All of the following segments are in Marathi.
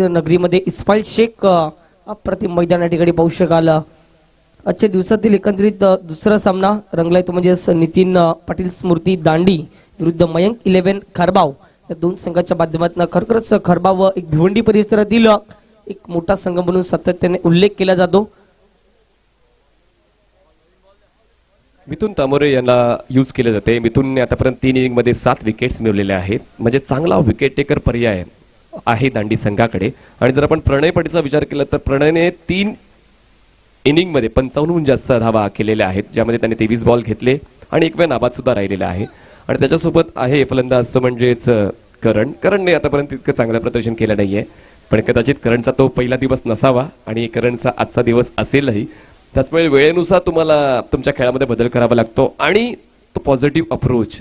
जुचर नगरीमध्ये इस्माईल शेख अप्रतिम मैदान या ठिकाणी पाहू शकाल. आजच्या दिवसातील एकंदरीत दुसरा सामना रंगलाय तो म्हणजे नितीन पाटील स्मृती दांडी विरुद्ध मयंक 11 खरबाव या दोन संघाच्या माध्यमातून खरखरच खरबाव एक भिवंडी परिसरातील एक मोठा संघ म्हणून सातत्याने उल्लेख केला जातो. मिथुन तामोरे यांना यूज केले जाते. मिथुनने आतापर्यंत 3 इनिंग मध्ये 7 विकेट्स मिळवलेले आहेत, म्हणजे चांगला विकेट टेकर पर्याय आहे दांडी संघाकडे. आणि जर आपण प्रणय पाटीलचा विचार केला तर प्रणयने 3 इनिंग मध्ये 55हून जास्त धावा केलेल्या आहेत, ज्यामध्ये त्याने 23 बॉल घेतले आणि 1 वेळा नाबाद सुद्धा राहिलेला आहे. आणि त्याच्यासोबत आहे फलंदाज म्हणजेच करणने आतापर्यंत इतकं चांगलं प्रदर्शन केलं नाहीये, पण कदाचित करणचा तो पहिला दिवस नसावा आणि करणचा आजचा दिवस असेलही. त्याचमुळे वेळेनुसार तुम्हाला तुमच्या खेळामध्ये बदल करावा लागतो आणि तो पॉझिटिव्ह अप्रोच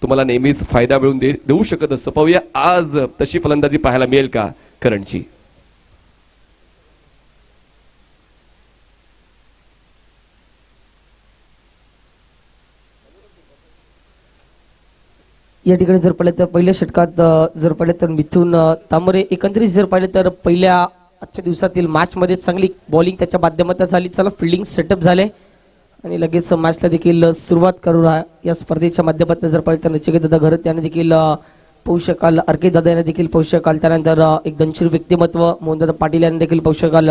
तुम्हाला नेहमीच फायदा मिळवून देऊ शकत असतो. पाहूया आज तशी फलंदाजी पाहायला मिळेल का करणची. या ठिकाणी जर पाहिलं तर पहिल्या षटकात जर पाहिलं तर मिथुन तामोरे एकंदरीत जर पाहिलं तर पहिल्या आजच्या दिवसातील मॅच मध्ये चांगली बॉलिंग त्याच्या माध्यमातून झाली. चला फिल्डिंग सेटअप झाले आणि लगेच मॅचला देखील सुरुवात करू. या स्पर्धेच्या माध्यमातून जर पाहिलं तर नचिकेत दादा घरत याने देखील पाहू शकाल, अर्के दादा यांना देखील पाहू शकाल, त्यानंतर एक दनशीर व्यक्तिमत्व मोहनदादा पाटील यांना देखील पाहू शकाल,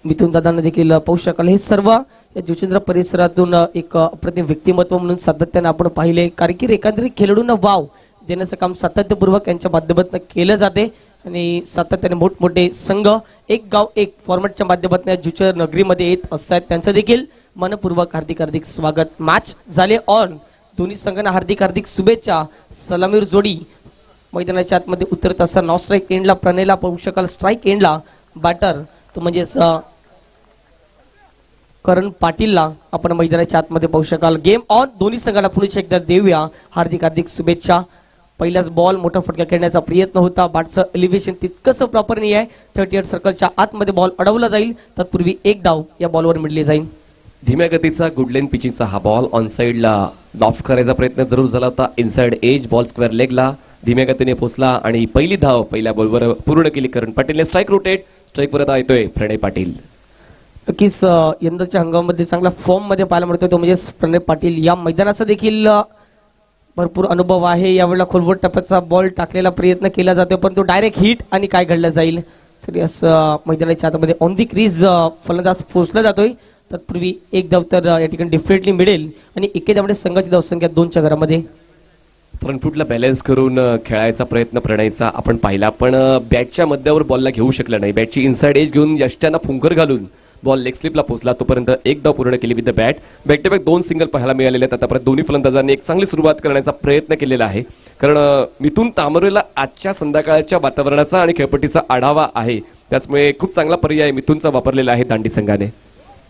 मिथुन दादांना देखील पाहू शकाल. हे सर्व या जुचेंद्र परिसरातून एक अप्रतिम व्यक्तिमत्व म्हणून सातत्याने आपण पाहिले, कारण की एकंदरीत खेळाडूंना वाव देण्याचं काम सातत्यपूर्वक यांच्या माध्यमातून केलं जाते आणि सातत्याने मोठमोठे संघ एक गाव एक फॉर्मॅटच्या माध्यमातून जुचर नगरीमध्ये येत असतात. त्यांचं देखील मनपूर्वक हार्दिक स्वागत. मॅच झाले ऑन, दोन्ही संघांना हार्दिक शुभेच्छा. सलामीर जोडी मैदानाच्या आतमध्ये उतरत असताना नॉन स्ट्राईक एंडला प्रणयला पाहू शकाल, स्ट्राईक एंडला बॅटर तो म्हणजे करण पाटीलला आपण मैदानाच्या आतमध्ये पाहू शकाल. गेम ऑन, दोन्ही संघाला पुढे एकदा देऊया हार्दिक शुभेच्छा. पहिलाच बॉल मोठा फटका खेळण्याचा प्रयत्न होता, बॅटचं एलिव्हेशन तितकंसं प्रॉपर नाही आहे. 38 सर्कलच्या आतमध्ये बॉल अडवला जाईल, तत्पूर्वी एक धाव या बॉलवर मिळली जाईल. धीम्या गतीचा गुडलेन पिचिंगचा हा बॉल ऑन साइडला लॉफ्ट करायचा प्रयत्न जरूर झाला होता. इनसाइड एज बॉल स्क्वेअर लेगला धीम्या गतीने पोहोचला आणि पहिली धाव पहिल्या बॉलवर पूर्ण केली करण पाटीलने. स्ट्राईक रोटेट, स्ट्राईक परत येतोय प्रणय पाटील. नक्कीच यंदाच्या हंगामामध्ये चांगला फॉर्म मध्ये पाहायला मिळतोय तो म्हणजे प्रणय पाटील. या मैदानाचा देखील भरपूर अनुभव आहे. यावेळेला खोलवर टप्प्याचा बॉल टाकलेला प्रयत्न केला जातो, परंतु डायरेक्ट हिट आणि काय घडलं जाईल तरी असं मैदानाच्या आतमध्ये ऑन दी क्रीज फलंदाज पोहोचला जातोय. तत्पूर्वी एक धाव तर या ठिकाणी डेफिनेटली मिळेल आणि एके धावने संघाची धावसंख्या 2च्या घरामध्ये. फ्रंट फुटला बॅलन्स करून खेळायचा प्रयत्न प्रणयचा आपण पाहिला, पण बॅटच्या मध्यावर बॉलला घेऊ शकला नाही. बॅटची इनसाइड एज घेऊन यष्ट्यांना फुंकर घालून बॉल लेग स्लिपला पोहोचला, तोपर्यंत एक धाव पूर्ण केली with the bat. Back to back 2 single पाहायला मिळालेले आहेत. आतापर्यंत दोन्ही फलंदाजांनी एक चांगली सुरुवात करण्याचा प्रयत्न केलेला आहे, कारण मिथुन तामोरेला आजच्या संध्याकाळच्या वातावरणाचा आणि खेळपट्टीचा आढावा आहे, त्याचमुळे खूप चांगला पर्याय मिथुनचा वापरलेला आहे दांडी संघाने.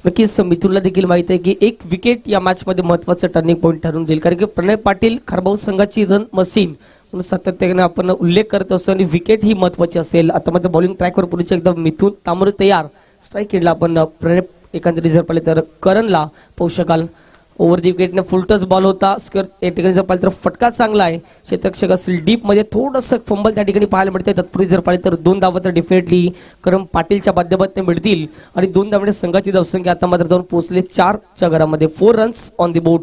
नक्कीच मिथुनला देखील माहित आहे की एक विकेट या मॅच मध्ये महत्वाचं टर्निंग पॉईंट ठरून देईल, कारण की प्रणय पाटील खरबाव संघाची रन मशीन म्हणून सातत्याने आपण उल्लेख करत असतो आणि विकेट ही महत्वाची असेल. आता मध्ये बॉलिंग ट्रॅकवर पुढे एकदा मिथुन तामोरे तयार. स्ट्राईक एंडला आपण प्रणय एकंदरीत जर पाहिले तर करणला पाहू शकाल. ओव्हर दी विकेटने फुलटच बॉल होता. स्क्वेअर या ठिकाणी जर पाहिलं तर फटका चांगला आहे. क्षेत्ररक्षक असेल डीप मध्ये थोडंसं फंबल त्या ठिकाणी पाहायला मिळते. तत्पूर्वी जर पाहिलं तर 2 धावा तर डेफिनेटली करण पाटीलच्या माध्यमातून मिळतील आणि 2 धावांनी संघाची धावसंख्या आता मात्र जाऊन पोहोचले 4च्या घरामध्ये. 4 runs on the board.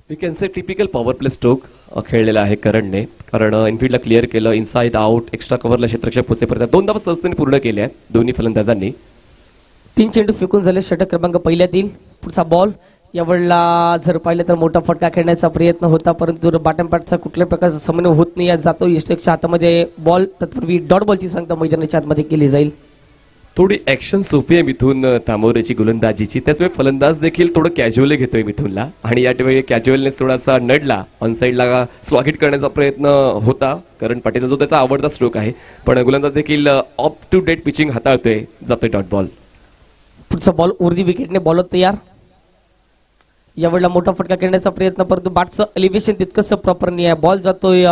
We can say typical power play stroke खेळलेला आहे करणने, कारण इनफिल्डला क्लिअर केलं, इनसाइड आउट एक्स्ट्रा कव्हरला क्षेत्ररक्षक पोहोचेपर्यंत 2 धावा सहजतेने पूर्ण केल्या दोन्ही फलंदाजांनी. 3 चेंडू फेकून झाले. षटक क्रमांक पहिल्यातील पुढचा बॉल. यावेळेला जर पाहिलं तर मोठा फटका खेळण्याचा प्रयत्न होता, परंतु बॅटम पॅटचा कुठल्याही प्रकारचा समन्वय होत नाही. जातो यष्टकच्या हातामध्ये बॉल. तत्पूर्वी डॉट बॉलची सांगता मैदानाच्या आतमध्ये केली जाईल. थोडी ऍक्शन सोपी आहे मिथुन तामोरेची गोलंदाजीची, त्याचमुळे फलंदाज देखील थोडं कॅज्युअल घेतोय मिथुनला आणि यावेळी कॅज्युअलनेस थोडासा नडला. ऑन साईडला स्वागत करण्याचा प्रयत्न होता, कारण पाटीलचा जो त्याचा आवडता स्ट्रोक आहे, पण गोलंदाज देखील अप टू डेट पिचिंग हाताळतोय. जातोय डॉट बॉल. पुढचा बॉल ओव्हर विकेटने बॉलर तयार. यावेळेला मोठा फटका खेळण्याचा प्रयत्न, परंतु बॅटचं एलिव्हेशन तितकंसं प्रॉपर नाही आहे. बॉल जातोय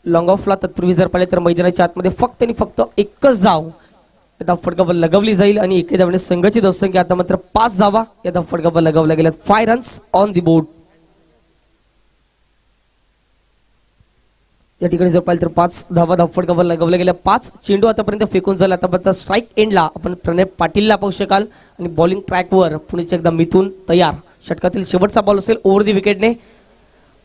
लॉंग ऑफला. तत्पूर्वी जर पाहिले तर मैदानाच्या आतमध्ये फक्त आणि फक्त एकच धाव या फटकावर लगवली जाईल आणि एके धावने संघाची धावसंख्या आता मात्र 5 धावा या फटकावर लगवल्या गेल्या. 5 रन्स ऑन दी बोर्ड. या ठिकाणी जर पाहिलं तर 5 धावा धावफटका लगावल्या गेल्या. 5 चेंडू आतापर्यंत फेकून झाला. आता स्ट्राईक एंडला आपण प्रणय पाटीलला पाहू शकाल आणि बॉलिंग ट्रॅकवर पुण्याचे एकदा मिथून तयार. षटकातील शेवटचा बॉल असेल ओव्हर दी विकेटने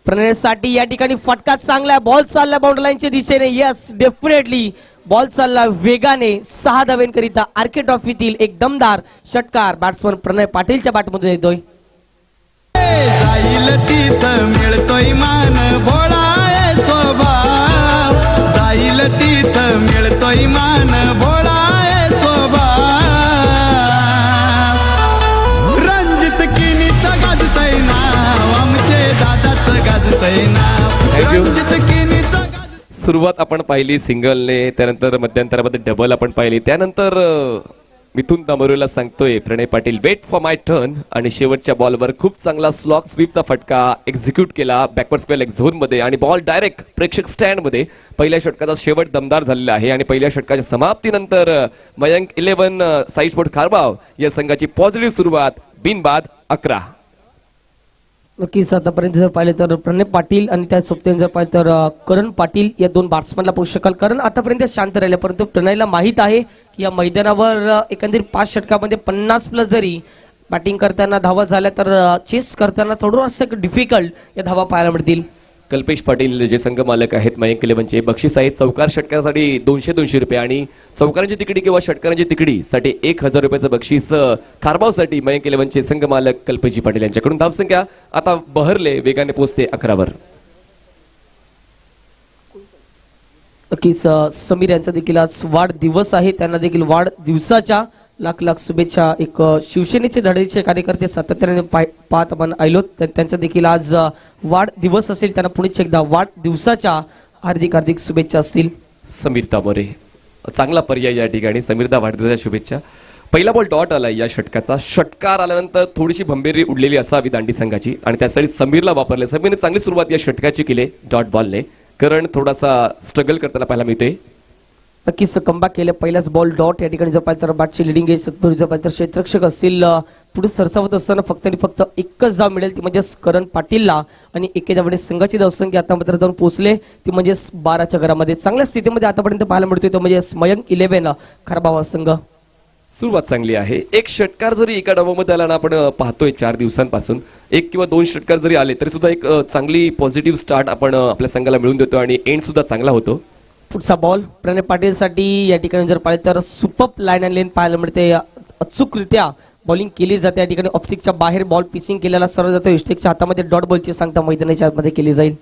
प्रणयसाठी. या ठिकाणी फटका चांगला बॉल चालला बाउंड्री लाईनच्या दिशेने. यस डेफिनेटली बॉल चालला वेगाने 6 धावेंकरिता आरके ट्रॉफीतील एक दमदार षटकार बॅट्समन प्रणय पाटीलच्या बॅटमधून येतोय. जाईल तिथं मिळतोय मान भोळा आहे स्वभाव. जाईल तिथं मिळतोय मान भोळा आहे स्वभाव. रणजित किनीचं गाजतय नाव आमचे दादाचं गाजतय नाव. रणजित किनीचं सुरुवात आपण पाहिली सिंगलने, त्यानंतर मध्यंतरामध्ये डबल आपण पाहिली, त्यानंतर मिथून तांबोरेला सांगतोय Pranay Patil wait for my turn आणि शेवटच्या बॉलवर खूप चांगला स्लॉग स्वीपचा फटका एक्झिक्यूट केला बॅकवर्ड स्क्वेअर लेग झोन मध्ये आणि बॉल डायरेक्ट प्रेक्षक स्टँड मध्ये. पहिल्या षटकाचा शेवट दमदार झालेला आहे आणि पहिल्या षटकाच्या समाप्तीनंतर मयंक 11 साई स्पोर्ट खारबाव या संघाची पॉझिटिव्ह सुरुवात बिनबाद 11. नक्कीच आतापर्यंत जर पाहिलं तर प्रणय पाटील आणि त्या सोबतीने जर पाहिलं तर करण पाटील या 2 बॅट्समनला पाहू शकाल. करण आतापर्यंत शांत राहिले परंतु प्रणयला माहीत आहे की या मैदानावर एकंदरीत 5 षटकामध्ये 50+ जरी बॅटिंग करताना धावा झाल्या तर चेस करताना थोडंसं डिफिकल्ट या धावा पाहायला मिळतील. कल्पेश पाटील जे संघ मालक आहेत मयंक 11चे बक्षीस आहेत चौकार षटकासाठी 200 रुपये आणि चौकारांची तिकडी किंवा षटकारांची तिकडीसाठी 1000 रुपयाचं बक्षीस खारबावसाठी मयंक 11चे संघ मालक कल्पेश पाटील यांच्याकडून. धावसंख्या आता बहरले वेगाने पोहोचते 11वर. नक्कीच समीर यांचा देखील आज वाढदिवस आहे. त्यांना देखील वाढदिवसाच्या लाख लाख शुभेच्छा. एक शिवसेनेचे धडेचे कार्यकर्ते सातत्याने पाहत आपण आलो त्यांचा देखील आज वाढदिवस असेल. त्यांना पुढे एकदा वाढदिवसाच्या हार्दिक हार्दिक शुभेच्छा असतील. समीर तामोरे चांगला पर्याय या ठिकाणी. समीरदा वाढदिवसाच्या शुभेच्छा. पहिला बॉल डॉट आला या षटकाचा. षटकार आल्यानंतर थोडीशी भंबेरी उडलेली असावी दांडी संघाची आणि त्यासाठी समीरला वापरले. समीरने चांगली सुरुवात या षटकाची केली डॉट बॉलने. करण थोडासा स्ट्रगल करताना पाहायला मिळते. नक्कीच कमबॅक केलं. पहिलाच बॉल डॉट. या ठिकाणी जर पाहिलं तर बॅटची लिडिंग एज तत्पूर्वी जर पाहिलं तर क्षेत्ररक्षक असतील पुढे सरसावत असताना फक्त आणि फक्त एकच धाव मिळेल ती म्हणजे करण पाटीलला आणि एके धावने संघाची धावसंख्या आता मात्र जाऊन पोहोचले ती म्हणजे 12च्या घरामध्ये. चांगल्या स्थितीमध्ये आतापर्यंत पाहायला मिळतोय तो म्हणजे मयंक 11 खारबाव संघ. सुरुवात चांगली आहे. एक षटकार जरी एका डावामध्ये आला ना आपण पाहतोय 4 दिवसांपासून 1 किंवा 2 षटकार जरी आले तरी सुद्धा एक चांगली पॉझिटिव्ह स्टार्ट आपण आपल्या संघाला मिळून देतो आणि एंड सुद्धा चांगला होतो. पुढचा बॉल प्रणय पाटीलसाठी. या ठिकाणी जर पाहिलं तर सुपर लाईन अँड लेन पाहायला मिळते. अचूकरित्या बॉलिंग केली जाते. या ठिकाणी ऑप्स्टिकच्या बाहेर बॉल पिचिंग केलेला सर्व जातो. इस्टेकच्या हातामध्ये डॉट बॉलची सांगता मैदानाच्या आतमध्ये केली जाईल.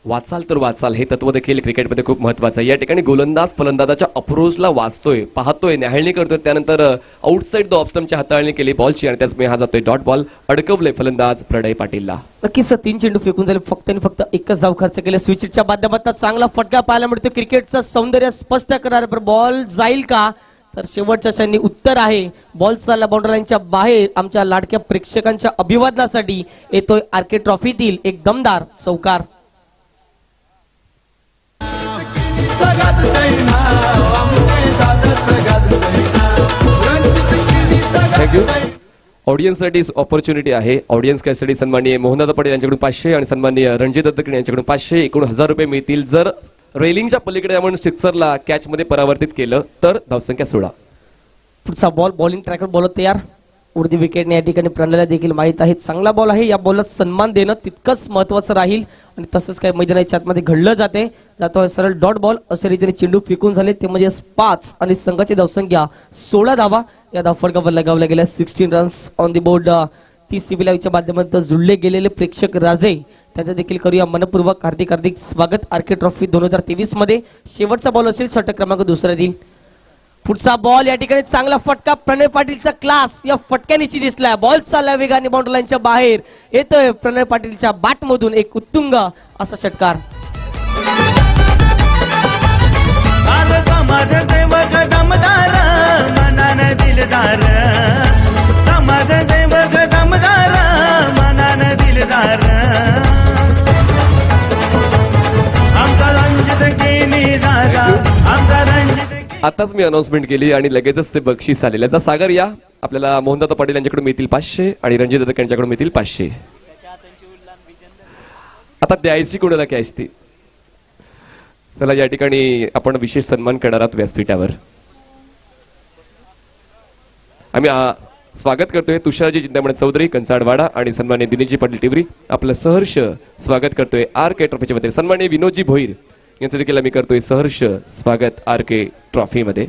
वाचाल तर वाचाल हे तत्व देखील क्रिकेटमध्ये खूप महत्वाचं आहे. या ठिकाणी गोलंदाज फलंदाजाच्या अप्रोचला वाचतोय, पाहतोय, न्याहाळणी करतोय, त्यानंतर आउटसाइड द ऑफ स्टंपच्या हाताळणी केली बॉलची आणि त्याचमुळे हा जातोय डॉट बॉल. अडकवले फलंदाज प्रणय पाटीलला. नक्कीच 3 चेंडू फेकून झाले फक्त आणि फक्त एकच धाव खर्च केले. स्विचच्या माध्यमातून चांगला फटका पाहायला मिळतो. क्रिकेटचं सौंदर्य स्पष्ट करणार बॉल जाईल का तर शेवटच्या क्षणी उत्तर आहे बॉल चालला बाउंड्री लाईनच्या बाहेर. आमच्या लाडक्या प्रेक्षकांच्या अभिवादनासाठी येतोय आरके ट्रॉफीतील एक दमदार चौकार. थँक्यू. ऑडियन्ससाठी ऑपॉर्च्युनिटी आहे. ऑडियन्स कॅसाठी सन्माननीय मोहनदादा पटेल यांच्याकडून 500 आणि सन्माननीय रणजित दत्तकडे यांच्याकडून 500 एकूण 1000 रुपये मिळतील. जर रेलिंगच्या पलीकडे आपण सिक्सरला कॅच मध्ये परावर्तित केलं तर धावसंख्या 16. पुढचा बॉल बॉलिंग ट्रॅकर बॉल तयार. उर्दी विकेटने या ठिकाणी प्रणयला देखील माहित आहे चांगला बॉल आहे. या बॉलला सन्मान देणं तितकंच महत्वाचं राहील आणि तसंच काय मैदानाच्या आतमध्ये घडलं जातो सरळ डॉट बॉल अशा रीतीने चेंडू फेकून झाले ते म्हणजे 5 आणि संघाची धावसंख्या 16 धावा या धावफटकावर लगावल्या गेल्या. 16 runs on the board. TCB लाईव्हच्या माध्यमातून जुळले गेलेले प्रेक्षक राजे त्यांचं देखील करूया मनपूर्वक हार्दिक हार्दिक स्वागत आरके ट्रॉफी 2023 मध्ये. शेवटचा बॉल असेल षटक क्रमांक 2 पुढचा बॉल. या ठिकाणी चांगला फटका प्रणय पाटीलचा क्लास या फटक्यानिशी दिसलाय. बॉल चालला वेगाने बाउंड्री लाईनच्या बाहेर येतोय प्रणय पाटीलच्या बॅट मधून एक उत्तुंग असा षटकार. समाज सेवक दमदार मनान दिलदार. समाज सेवक दमदार मनान दिलदार. आमचा रणजित केली दादा. आमचा रणजित आताच मी अनाउन्समेंट केली आणि लगेचच ते बक्षीस आलेलं आहे. सागर या आपल्याला मोहनदादा पाटील यांच्याकडून मिळतील 500 आणि रणजित दत्त यांच्याकडून मिळतील 500. आता द्यायची कोणाला कॅश ती चला या ठिकाणी आपण विशेष सन्मान करणार आहोत व्यासपीठावर. आम्ही स्वागत करतोय तुषारजी चिंतामणी चौधरी कंसाडवाडा आणि सन्मान्य दिनेशजी पाटील टिवरी. आपलं सहर्ष स्वागत करतोय आर के ट्रॉफीच्या मध्ये. सन्मान्य विनोदजी भोईर यांचं देखील आम्ही करतोय सहर्ष स्वागत आर के ट्रॉफी मध्ये.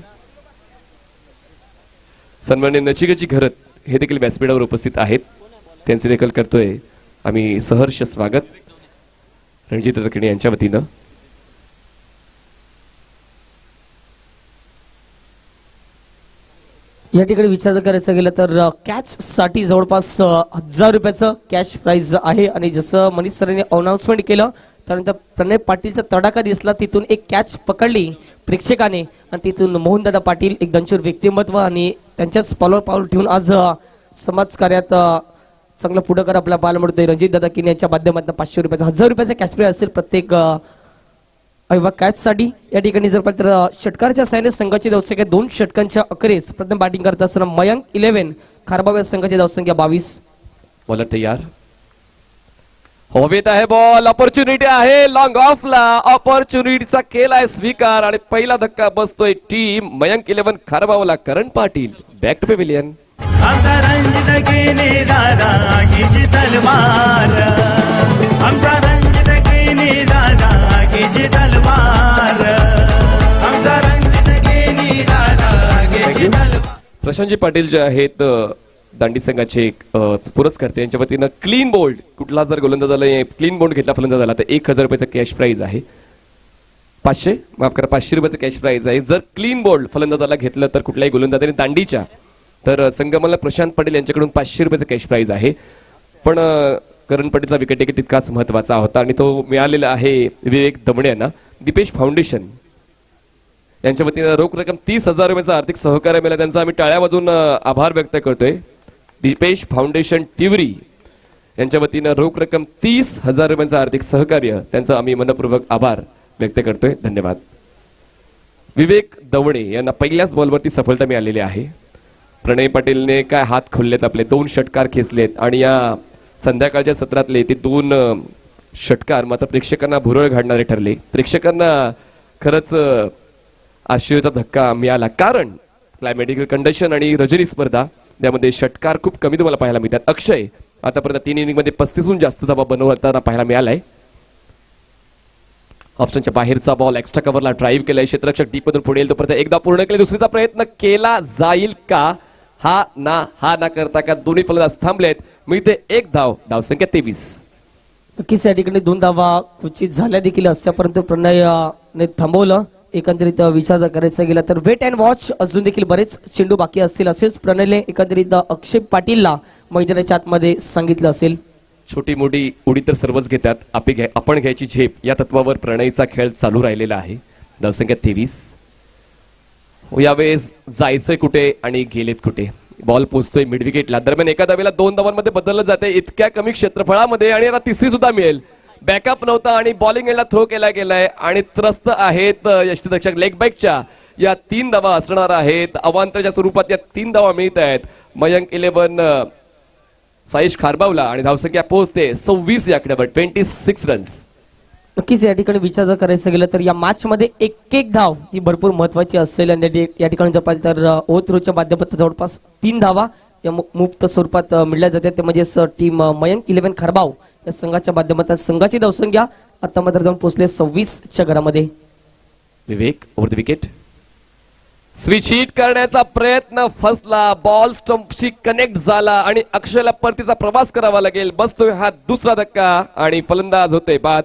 सन्मान्य नचिकेतजी घरत हे देखील व्यासपीठावर उपस्थित आहेत, त्यांचे देखील करतोय आम्ही सहर्ष स्वागत रणजित दत्तकिणी यांच्या वतीनं. या ठिकाणी विचार करायचं गेलं तर कॅच साठी जवळपास 1000 रुपयाचं कॅश प्राइज आहे. आणि जसं मनीष सरांनी अनाउन्समेंट केलं त्यानंतर प्रणय पाटीलचा तडाखा दिसला, तिथून एक कॅच पकडली प्रेक्षकाने आणि तिथून मोहनदादा पाटील एक दंचूर व्यक्तिमत्व आणि त्यांच्याच पावलावर ठेवून आज समाजकार्यात चांगला पुढाकार आपला पाहायला मिळतोय. रणजित दादा किनी यांच्या माध्यमातून 500 रुपयाचा 1000 रुपयाचा कॅश प्राइज असेल प्रत्येक कॅच साठी. या ठिकाणी जर पाहिलं तर षटकारच्या साहाय्याने संघाची धावसंख्या 2 षटकांच्या अखेरीस प्रथम बॅटिंग करत असताना मयंक 11 खारबाव या संघाची धावसंख्या 22. बॉलर तयार, हवेत आहे बॉल, ऑपॉर्च्युनिटी आहे लॉंग ऑफला, ऑपॉर्च्युनिटीचा केलाय स्वीकार आणि पहिला धक्का बसतोय टीम मयंक 11 खारबावला. Karan Patil back to pavilion. आमचा रंजित केने दादा कीची तलवार, आमचा रंजित केने दादा कीची तलवार, आमचा रंजित केने दादा कीची तलवार. प्रशांतजी पाटील जे आहेत दांडी संघाचे पुरस्कर्ते, यांच्या वतीनं क्लीन बोल्ड कुठला जर गोलंदाज झाला क्लीन बोल्ड घेतला फलंदाज झाला तर 1000 रुपयाचा कॅश प्राइज आहे. 500 रुपयाचं कॅश प्राइज आहे. जर क्लीन बोल्ड फलंदाजाला घेतलं तर कुठल्याही गोलंदाजाने दांडीच्या तर संगमाला प्रशांत पाटील यांच्याकडून 500 रुपयाचं कॅश प्राइज आहे. पण करण पाटीलचा विकेट टेकर तितकाच महत्वाचा होता आणि तो मिळालेला आहे विवेक दमणे यांना. दीपेश फाउंडेशन यांच्या वतीनं रोख रक्कम 30,000 रुपयाचं आर्थिक सहकार्य मिळालं, त्यांचा आम्ही टाळ्या वाजवून आभार व्यक्त करतोय. दीपेश फाउंडेशन टिवरी यांच्या वतीनं रोख रक्कम 30,000 रुपयांचं आर्थिक सहकार्य, त्यांचा आम्ही मनपूर्वक आभार व्यक्त करतोय. धन्यवाद. विवेक दवणे यांना पहिल्याच बॉलवरती सफलता मिळालेली आहे. प्रणय पाटीलने काय हात खोललेत आपले, 2 षटकार खेचलेत आणि या संध्याकाळच्या सत्रातले ते 2 षटकार मात्र प्रेक्षकांना भुरळ घालणारे ठरले. प्रेक्षकांना खरंच आश्चर्याचा धक्का मिळाला, कारण क्लायमॅटिकल कंडिशन आणि रजनी स्पर्धा त्यामध्ये षटकार खूप कमी तुम्हाला पाहायला मिळतात. अक्षय आतापर्यंत 3 इनिंग मध्ये 35हून जास्त धावा बनवताना पाहायला मिळालाय. ऑप्शनच्या बाहेरचा बॉल एक्स्ट्रा कव्हरला ड्राईव्ह केलाय, क्षेत्ररक्षक डीप मधून पुढे येईल तोपर्यंत एकदा पूर्ण केले, दुसरीचा प्रयत्न केला जाईल का, हा ना करता का दोन्ही फलंदाज थांबलेत. मिळते 1 धाव, धावसंख्या 23. नक्कीच या ठिकाणी 2 धावा क्वचित झाल्या देखील असत्या, परंतु प्रणयने थांबवलं. एकंदरीत विचार करायचा गेला तर वेट अँड वॉच, अजून देखील बरेच चेंडू बाकी असतील असेच प्रणयने एकंदरीत अक्षय पाटीलला मैदानाच्या आतमध्ये सांगितलं असेल. छोटी मोठी उडी तर सर्वच घेतात, आपण घ्यायची झेप या तत्वावर प्रणयचा खेळ चालू राहिलेला आहे. धावसंख्या 23. यावेळेस जायचंय कुठे आणि गेलेत कुठे. बॉल पोहोचतोय मिड विकेटला, दरम्यान एका धावेला 2 धावांमध्ये बदललं जाते इतक्या कमी क्षेत्रफळामध्ये आणि आता तिसरी सुद्धा मिळेल. बॅकअप नव्हता आणि बॉलिंग एंडला थ्रो केला गेलाय आणि त्रस्त आहेत यष्टीरक्षक लेग बॅकच्या. या 3 धावा असणार आहेत अवांतरच्या स्वरूपात, या 3 धावा मिळत आहेत मयंक 11 साईश खारबावला आणि धावसंख्या पोहोचते 26 या आकड्यावर, 26 रन्स. नक्कीच या ठिकाणी विचार जर करायचं गेलं तर या मॅच मध्ये एक धाव ही भरपूर महत्वाची असेल आणि या ठिकाणी जर पाहिलं तर ओथ्रोच्या माध्यमातून जवळपास 3 धावा या मुक्त स्वरूपात मिळल्या जातात. ते म्हणजेच टीम मयंक 11 खारबाव या संघाच्या माध्यमातून संघाची धावसंख्या आता मात्र जाऊन पोहोचले 26च्या घरामध्ये. Vivek over the wicket, switch hit करण्याचा प्रयत्न फसला, बॉल स्टंपशी कनेक्ट झाला आणि अक्षयला परतीचा प्रवास करावा लागेल. बसतोय हा दुसरा धक्का आणि फलंदाज होते बाद.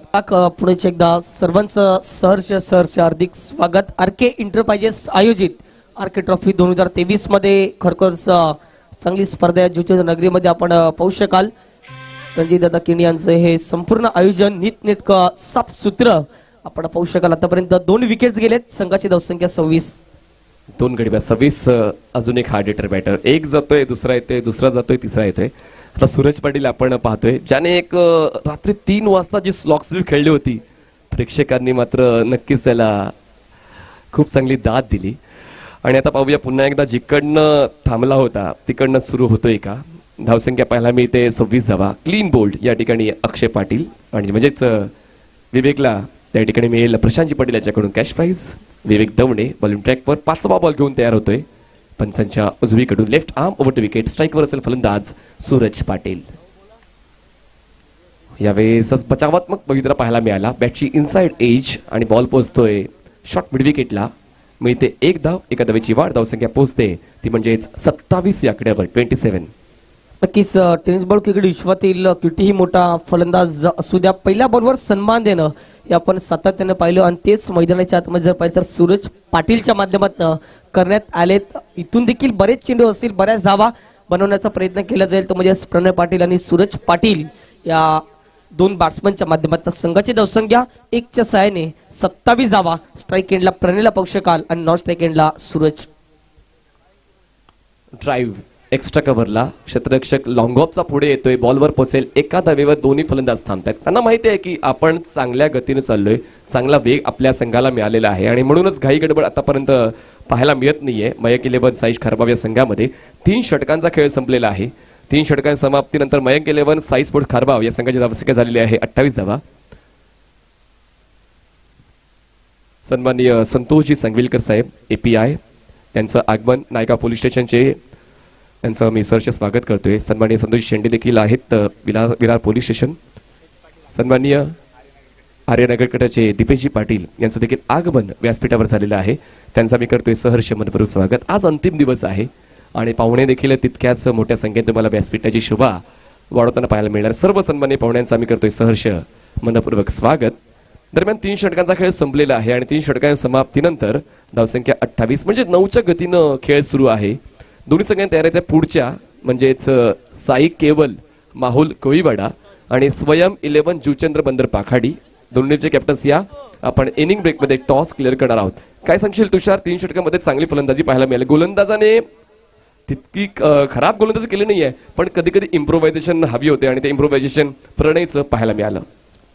पुढे एकदा सर्वांचं सहर्ष हार्दिक स्वागत. आरके एंटरप्राइजेस आयोजित आरके ट्रॉफी 2023 मध्ये खरोखर चांगली स्पर्धा जुचंद नगरीमध्ये आपण पाहू शकाल. रणजित दादा किणी यांचं हे संपूर्ण आयोजन नीटनेटकं साफसूत्र आपण पाहू शकाल. आतापर्यंत 2 विकेट्स गेलेत, संघाची धावसंख्या 26. 2 गडी बाद 26. अजून एक हार्ड हिटर बॅटर, एक जातोय दुसरा येतोय, दुसरा जातोय तिसरा येतोय. आता सूरज पाटील आपण पाहतोय ज्याने एक रात्री 3 वाजता जी स्लॉग स्वीप खेळली होती, प्रेक्षकांनी मात्र नक्कीच त्याला खूप चांगली दाद दिली. आणि आता पाहूया पुन्हा एकदा जिकडनं थांबला होता तिकडनं सुरू होतोय का. धावसंख्या पाहायला मिळते 26 धावा. क्लीन बोल्ड या ठिकाणी अक्षय पाटील आणि म्हणजेच विवेकला त्या ठिकाणी मिळेल प्रशांतजी पाटील याच्याकडून cash prize. Vivek Davane bowling ट्रॅकवर 5वा बॉल घेऊन तयार होतोय. पंचांच्या उजवीकडून left arm over to wicket. स्ट्राईकवर असेल फलंदाज सूरज पाटील. यावेळेस बचावात्मक पवित्रा पाहायला मिळाला. बॅटची इनसाइड एज आणि बॉल पोहोचतोय शॉर्ट मिड विकेटला. मिळते 1 धाव. एका धावेची वाढ. धावसंख्या पोहोचते ती म्हणजेच 27 या आकड्यावर 27. नक्कीच टेनिस बॉल क्रिकेट विश्वातील कितीही मोठा फलंदाज असू द्या, पहिल्या बॉलवर सन्मान देणं हे आपण सातत्यानं पाहिलं आणि तेच मैदानाच्या आतमध्ये जर पाहिलं तर सूरज पाटीलच्या माध्यमातून करण्यात आलेत. इथून देखील बरेच चेंडू असतील, बऱ्याच धावा बनवण्याचा प्रयत्न केला जाईल. तो म्हणजे प्रणय पाटील आणि सूरज पाटील या दोन बॅट्समनच्या माध्यमातून संघाची धावसंख्या 1च्या सहाय्याने 27 धावा. स्ट्राईक एंडला प्रणयला पक्षकाल आणि नॉन स्ट्राईक एंडला सूरज. ड्राईव्ह एक्स्ट्रा कव्हरला क्षेत्ररक्षक लॉंग ऑफचा पुढे येतोय. बॉलवर पोहोचेल. एका धावेवर दोन्ही फलंदाज थांबतात. त्यांना माहिती आहे की आपण चांगल्या गतीने चाललोय, चांगला वेग आपल्या संघाला मिळालेला आहे आणि म्हणूनच घाई गडबड आतापर्यंत पाहायला मिळत नाहीये. मयंक 11 साईश खारबाव या संघामध्ये 3 षटकांचा खेळ संपलेला आहे. 3 षटकांच्या समाप्तीनंतर मयंक 11 साई स्पोर्ट्स खारबाव या संघाची धावसंख्या झालेली आहे 28 धावा. सन्माननीय संतोषजी संगविलकर साहेब API त्यांचं आगमन नायका पोलीस स्टेशनचे त्यांचं मी सरचे स्वागत करतोय. सन्माननीय संतोष शेंडे देखील आहेत विरार पोलीस स्टेशन. सन्माननीय आर्यनगर गटाचे दीपेशजी पाटील यांचं देखील आगमन व्यासपीठावर झालेलं आहे. त्यांचा मी करतोय सहर्ष मनपूर्वक स्वागत. आज अंतिम दिवस आहे आणि पाहुणे देखील तितक्याच मोठ्या संख्येने तुम्हाला व्यासपीठाची शोभा वाढवताना पाहायला मिळणार. सर्व सन्माननीय पाहुण्यांचा मी करतोय सहर्ष मनपूर्वक स्वागत. दरम्यान 3 षटकांचा खेळ संपलेला आहे आणि 3 षटकांच्या समाप्तीनंतर धावसंख्या 28 म्हणजे 9च्या गतीनं खेळ सुरू आहे. दोन्ही संघांनी तयारीच्या पुढच्या म्हणजेच साई केवल माहुल कोळीवाडा आणि स्वयं 11 जुचंद्र बंदर पाखाडी दोन्हीचे कॅप्टन्स या आपण इनिंग ब्रेकमध्ये टॉस क्लिअर करणार आहोत. काय सांगशील तुषार? 3 षटकांमध्ये चांगली फलंदाजी पाहायला मिळाली. गोलंदाजाने तितकी खराब गोलंदाजी केली नाहीये, पण कधी कधी इम्प्रोव्हायझेशन हवी होते आणि ते इम्प्रोव्हायझेशन प्रणयचं पाहायला मिळालं.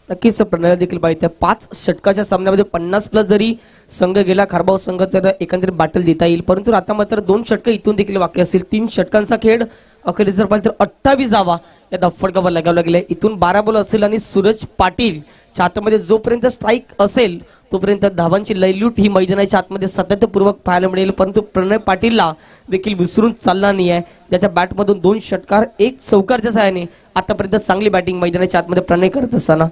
नक्कीच प्रणयला देखील माहिती आहे 5 षटकाच्या सामन्यामध्ये 50+ जरी संघ गेला खारबाव संघ तर एकंदरीत बाटल देता येईल. परंतु आता मात्र 2 षटकं इथून देखील बाकी असतील. 3 षटकांचा खेळ अखेरीस जर पाहिलं तर 28 धावा या धावफटकावर लगावला गेल्या. इथून 12 बॉल असेल आणि सूरज पाटीलच्या हातामध्ये जोपर्यंत स्ट्राईक असेल तोपर्यंत धावांची लयलूट ही मैदानाच्या आतमध्ये सातत्यपूर्वक पाहायला मिळेल. परंतु प्रणय पाटीलला देखील विसरून चालणार नाही आहे. त्याच्या बॅटमधून 2 षटकार 1 चौकारच्या सहाय्याने आतापर्यंत चांगली बॅटिंग मैदानाच्या आतमध्ये प्रणय करत असताना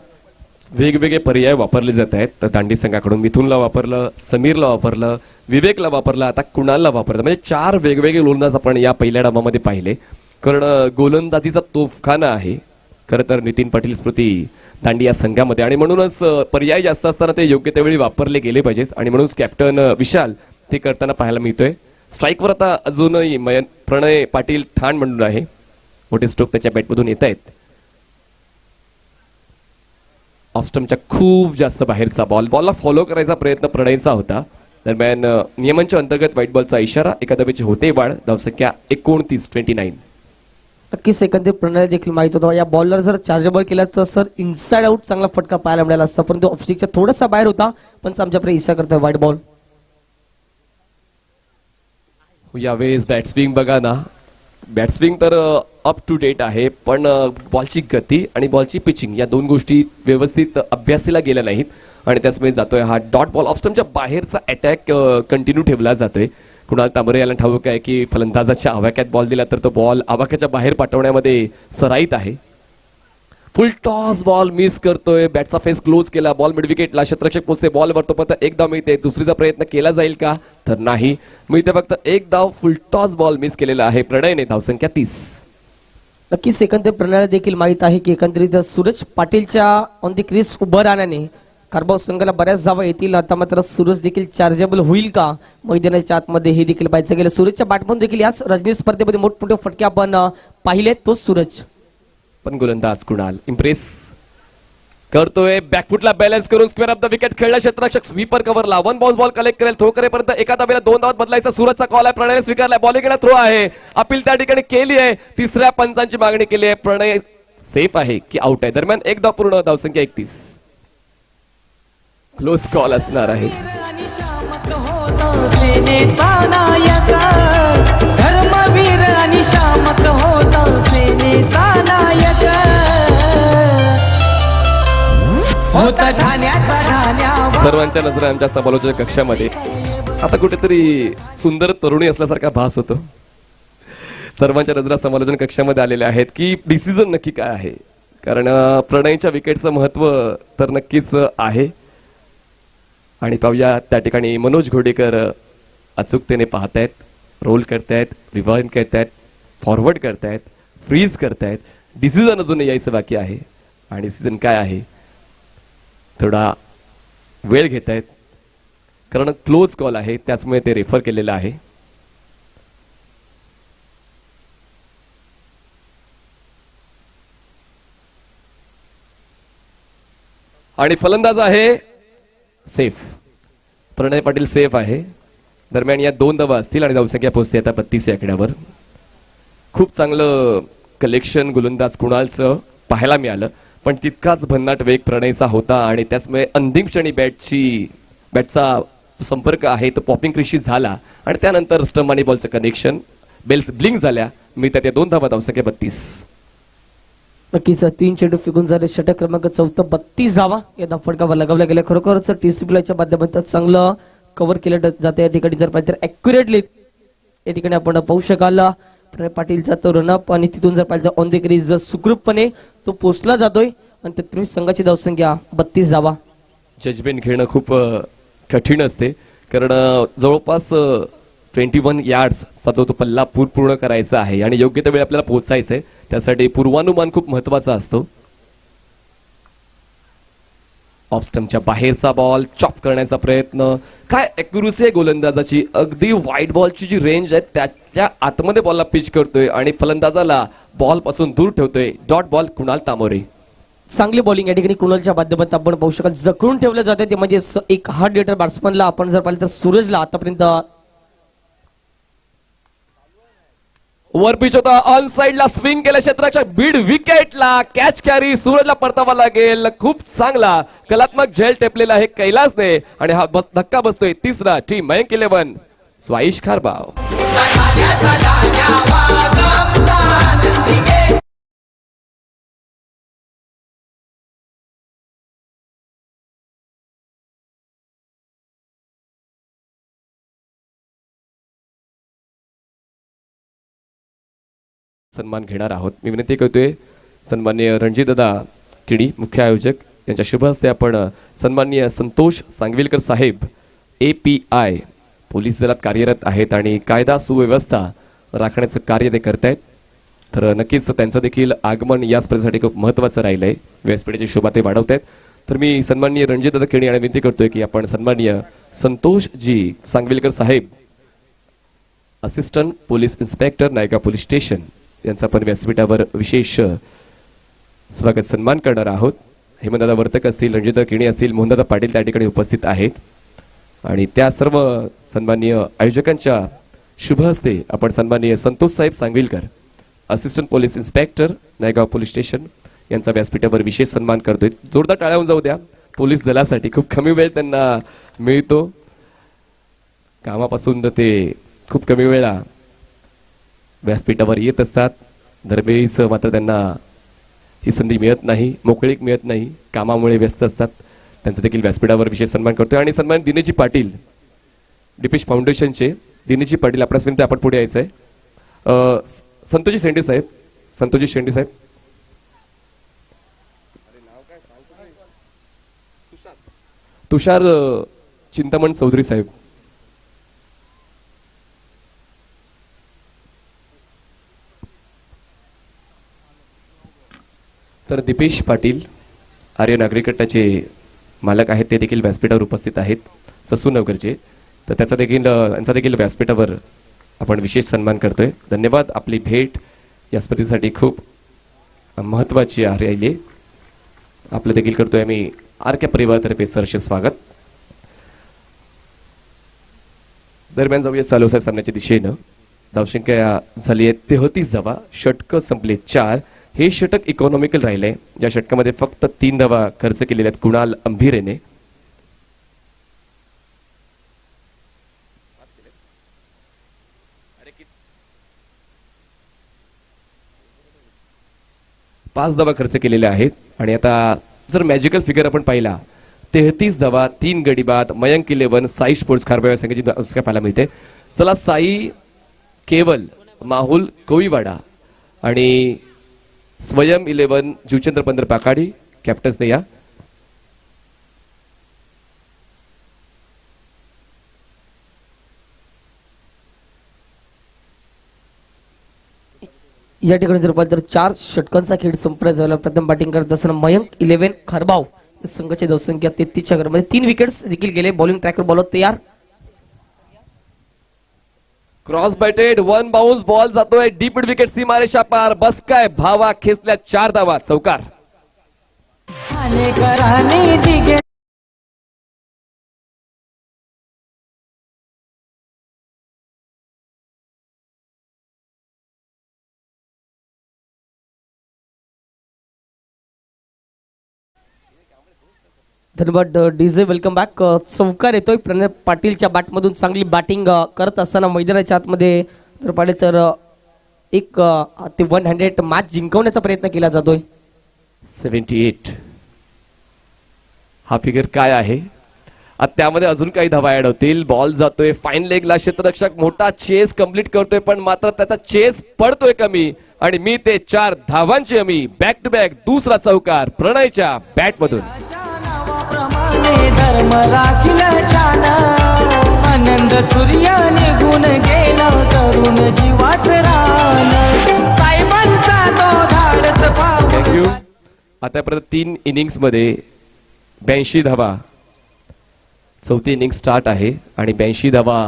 वेगवेगळे पर्याय वापरले जात आहेत. तर दांडी संघाकडून मिथुनला वापरलं, समीरला वापरलं, विवेकला वापरलं, आता कुणालला वापरलं. म्हणजे 4 वेगवेगळे गोलंदाज आपण या पहिल्या डावामध्ये पाहिले. कारण गोलंदाजीचा तोफखाना आहे खरं तर नितीन पाटील स्मृती दांडी या संघामध्ये आणि म्हणूनच पर्याय जास्त असताना ते योग्य त्यावेळी वापरले गेले पाहिजेत आणि म्हणूनच कॅप्टन विशाल ते करताना पाहायला मिळतोय. स्ट्राईकवर आता अजूनही प्रणय पाटील ठाण म्हणून आहे. मोठे स्ट्रोक त्याच्या बॅटमधून येत आहेत. ऑफस्टमच्या खूप जास्त बाहेरचा बॉलला फॉलो करायचा प्रयत्न प्रणयचा होता. दरम्यान नियमांच्या अंतर्गत व्हाईट बॉलचा इशारा. एका धावेची होते वाढ. धावसंख्या 29. नक्कीच एकंदरीत प्रणय देखील माहित होतं या बॉलर जर चार्जेबल केला तर सर इनसाइड आउट चांगला फटका पाहायला मिळाला असता. परंतु ऑफस्टिकच्या थोडासा बाहेर होता पण आमच्याकडे इशारा करतोय व्हाईट बॉल. यावेळेस बॅट्सविंग बघा ना. बॅट्सविंग तर अप टू डेट आहे पण बॉलची गती आणि बॉलची पिचिंग या 2 गोष्टी व्यवस्थित अभ्यासला गेल्या नाहीत आणि त्याचमुळे जातोय हा डॉट बॉल. ऑफस्टमच्या बाहेरचा अटॅक कंटिन्यू ठेवला जातोय. कुणाल तांबरे याला ठाऊक आहे की फलंदाजाच्या आवाक्यात बॉल दिला तर तो बॉल आवाक्याच्या बाहेर पाठवण्यामध्ये सराईत आहे. फुल टॉस बॉल मिस करतोय. बॅटचा फेस क्लोज केला. बॉल मिड विकेटला. क्षेत्ररक्षक पोहोचते. बॉलवर तो फक्त 1 धाव मिळते. दुसरीचा प्रयत्न केला जाईल का तर नाही मिळते. फक्त 1 धाव. फुल टॉस बॉल मिस केलेला आहे प्रणयने. धावसंख्या 30. नक्कीच एकंदरीत प्रणयला देखील माहित आहे की एकंदरीत सूरज पाटीलच्या ऑन दी क्रीज उभं राहण्याने खारबाव संघाला बऱ्याच धावा येतील. आता मात्र सूरज देखील चार्जेबल होईल का मैदानाच्या आतमध्ये हे देखील पाहायचं गेलं. सूरजच्या बॅटमधून देखील याच रणजी स्पर्धेमध्ये मोठमोठे फटके आपण पाहिले. तोच सूरज पण गोलंदाज कुणाल इम्प्रेस करतोय. बॅकफुटला बॅलन्स करून स्क्वेअर ऑफ द विकेट खेळला. क्षेत्ररक्षक स्वीपर कव्हरला 1 बॉल कलेक्ट करेल. थ्रो करेपर्यंत एका धावेला 2 धावात बदलायचा सूरजचा कॉल आहे. प्रणयने स्वीकारलाय. बॉलिंगला थ्रो आहे. अपील त्या ठिकाणी केली आहे. 3ऱ्या पंचांची मागणी केली आहे. प्रणय सेफ आहे की आउट आहे. दरम्यान 1 धाव पूर्ण. धावसंख्या 31. क्लोज कॉल असणार आहे. धर्मवीर आणि शामक होता सेनेचा नायक. होत ठाण्याचा ठाण्यावर. सर्वांच्या नजरा आमच्या समालोचक कक्षामध्ये आता कुठेतरी सुंदर तरुणी असल्यासारखा भास होतो. सर्वांच्या नजरा समालोचन कक्षामध्ये आलेल्या आहेत की डिसिजन नक्की काय आहे, कारण प्रणयच्या विकेटचं महत्व तर नक्कीच आहे. आणि पाहूया त्या ठिकाणी मनोज घोडेकर अचूकतेने पाहतायत, रोल करतायत, रिवाइंड करतायत, फॉरवर्ड करतायत, फ्रीज करतायत. डिसिजन अजून यायचं बाकी आहे. आणि डिसिजन काय आहे थोडा वेळ घेत आहेत, कारण क्लोज कॉल आहे त्याचमुळे ते रेफर केलेलं आहे. आणि फलंदाज आहे सेफ, प्रणय पाटील सेफ आहे. दरम्यान या 2 धावा असतील आणि धावसंख्या पोहोचते आता 32 या आकड्यावर. खूप चांगलं कलेक्शन गोलंदाज कुणालचं पाहायला मिळालं, पण तितकाच भन्नाट वेग प्रणयचा होता आणि त्याचमुळे अंतिम क्षणी बॅटचा जो संपर्क आहे तो पॉपिंग क्रिशी झाला आणि त्यानंतर स्टंप आणि बॉलचं कनेक्शन, बेल्स ब्लिंक झाल्या. मी त्या 2 धावा, धावसंख्या 32. नक्कीच 3 चेंडू फेकून झाले. षटक क्रमांक 14, 32 धावा या धावफटकावर लगावल्या गेल्या. खरोखरच टीसीपीच्या माध्यमातून चांगलं कव्हर केलं जाते या ठिकाणी. जर पाहिजे तर ॲक्युरेटली या ठिकाणी आपण पाहू शकाल प्रणय पाटीलचा तो रनअप आणि तिथून जर पाहिजे ऑन द क्रीज सुखरूपपणे तो पोचला जातोय. आणि त्यातून संघाची धावसंख्या 32 धावा. जजमेंट घेणं खूप कठीण असते, कारण जवळपास 21 यार्ड्स चा तो पल्ला पूर्ण करायचा आहे आणि योग्य त्या वेळी आपल्याला पोहोचायचं आहे. त्यासाठी पूर्वानुमान खूप महत्वाचा असतो. ऑफ स्टंपच्या बाहेरचा बॉल चॉप करण्याचा प्रयत्न, काय ॲक्युरसी आहे गोलंदाजाची. अगदी वाईट बॉलची जी रेंज आहे त्याच्या आतमध्ये बॉलला पिच करतोय आणि फलंदाजाला बॉल पासून दूर ठेवतोय. Dot ball Kunal Tamore. चांगली बॉलिंग या ठिकाणी कुणालच्या माध्यमातून आपण पाहू शकतो. जखडून ठेवलं जाते ते म्हणजे एक हार्ड हिटर बॅट्समनला आपण जर पाहिलं तर सूरजला आतापर्यंत वर पिच होता, ऑन साइडला स्विंग केल्या क्षेत्राच्या मिड विकेटला कॅच कॅरी सूरजला परतावा लागेल. खूप चांगला कलात्मक झेल टेपलेला आहे कैलासने आणि हा धक्का बसतोय. तिसरा टीम मयंक 11 स्वाईश खारबाव. सन्मान घेणार आहोत. मी विनंती करतोय सन्माननीय रणजितदादा किडी मुख्य आयोजक यांच्या शुभ हस्ते आपण सन्माननीय संतोष सांगविलकर साहेब API पोलीस दलात कार्यरत आहेत आणि कायदा सुव्यवस्था राखण्याचं कार्य ते करतायत. तर नक्कीच त्यांचं देखील आगमन या स्पर्धेसाठी खूप महत्त्वाचं राहिलं आहे. व्यासपीठाची शोभा ते वाढवत आहेत. तर मी सन्माननीय रणजितदादा किडी आणि विनंती करतोय की आपण सन्माननीय संतोषजी सांगविलकर साहेब assistant police inspector Naigaon police station यांचा आपण व्यासपीठावर विशेष स्वागत सन्मान करणार आहोत. हेमंतदादा वर्तक असतील, रणजितदादा किणी असतील, मोहनदादा पाटील त्या ठिकाणी उपस्थित आहेत आणि त्या सर्व सन्माननीय आयोजकांच्या शुभ हस्ते आपण सन्माननीय संतोष साहेब Sangvilkar assistant police inspector Naigaon police station यांचा व्यासपीठावर विशेष सन्मान करतोय. जोरदार टाळ्या होऊन जाऊ द्या पोलीस दलासाठी. खूप कमी वेळ त्यांना मिळतो कामापासून, ते खूप कमी वेळा व्यासपीठावर येत असतात. दरवेळीच मात्र त्यांना ही संधी मिळत नाही, मोकळीक मिळत नाही, कामामुळे व्यस्त असतात. त्यांचा देखील व्यासपीठावर विशेष सन्मान करतोय. आणि सन्मान दिनेशजी पाटील डिपेश फाउंडेशनचे दिनेशजी पाटील आपल्यास विनंती आपण पुढे यायचं आहे. संतोषजी शेंडे साहेब, संतोषजी शेंडे साहेब, तुषार चिंतामण चौधरी साहेब, तर दीपेश पाटील आर्य नागरिक गटाचे मालक आहेत, ते देखील व्यासपीठावर उपस्थित आहेत ससूनगरचे. तर त्यांचा देखील व्यासपीठावर आपण विशेष सन्मान करतोय. धन्यवाद. आपली भेट या स्पर्धेसाठी खूप महत्त्वाची राहिली. आपलं देखील करतोय आम्ही आरके परिवारातर्फे सहर्ष स्वागत. दरम्यान जाऊया चालू सामन्याच्या दिशेनं. धावसंख्या झाली आहे 33 धावा, षटकं संपले 4. हे षटक इकॉनॉमिकल राहिले, ज्या षटकामध्ये फक्त 3 धावा खर्च केलेल्या आहेत कुणाल अंभिरेने. पाच धावा खर्च केलेल्या आहेत आणि आता जर मॅजिकल फिगर आपण पाहिला 33 धावा 3 गडी बाद मयंक 11 साई स्पोर्ट्स खारबाव या संघाची काय पाहायला मिळते. चला साई केवल माहुल कोळीवाडा आणि स्वयं 11 जुचंद्र पंधर पाकाडी कॅप्टन्सने या. या ठिकाणी जर पाहिलं तर 4 षटकांचा खेळ संपला झाला. प्रथम बॅटिंग करत असताना मयंक 11 खरबाव संघाची धावसंख्या 33च्या घरामध्ये 3 विकेट्स देखील गेले. बॉलिंग ट्रॅकर बॉलर तयार. क्रॉस बॅटेड 1 बाउन्स बॉल जातोय डीप मिड विकेट सीमारेषा पार. बस काय भावा खेचल्या 4 धावा चौकार. अनेकरांनी दिगे धन्यवाद डीजे. Welcome back. चौकार येतोय प्रणय पाटीलच्या बॅटमधून. चांगली बॅटिंग करत असताना मैदानाच्या आतमध्ये जर पाहिले तर एक ते 100 मॅच जिंकवण्याचा प्रयत्न केला जातोय. 78 हा फिगर काय आहे. आता त्यामध्ये अजून काही धावा ऍड होतील. बॉल जातोय फाईन लेगला. क्षेत्ररक्षक मोठा चेस कंप्लीट करतोय पण मात्र त्याचा चेस पडतोय कमी आणि मी ते 4 धावांची हमी. बॅक टू बॅक दुसरा चौकार प्रणयच्या बॅट मधून. प्रमाणे धर्म राखील छान आनंद सूर्य निघून गेला तरुण जीवाच रान साहेबांचा तो धाडस थँक्यू. पाहून आतापर्यंत 3 इनिंग्स मध्ये 82 धावा. चौथी इनिंग स्टार्ट आहे आणि 82 धावा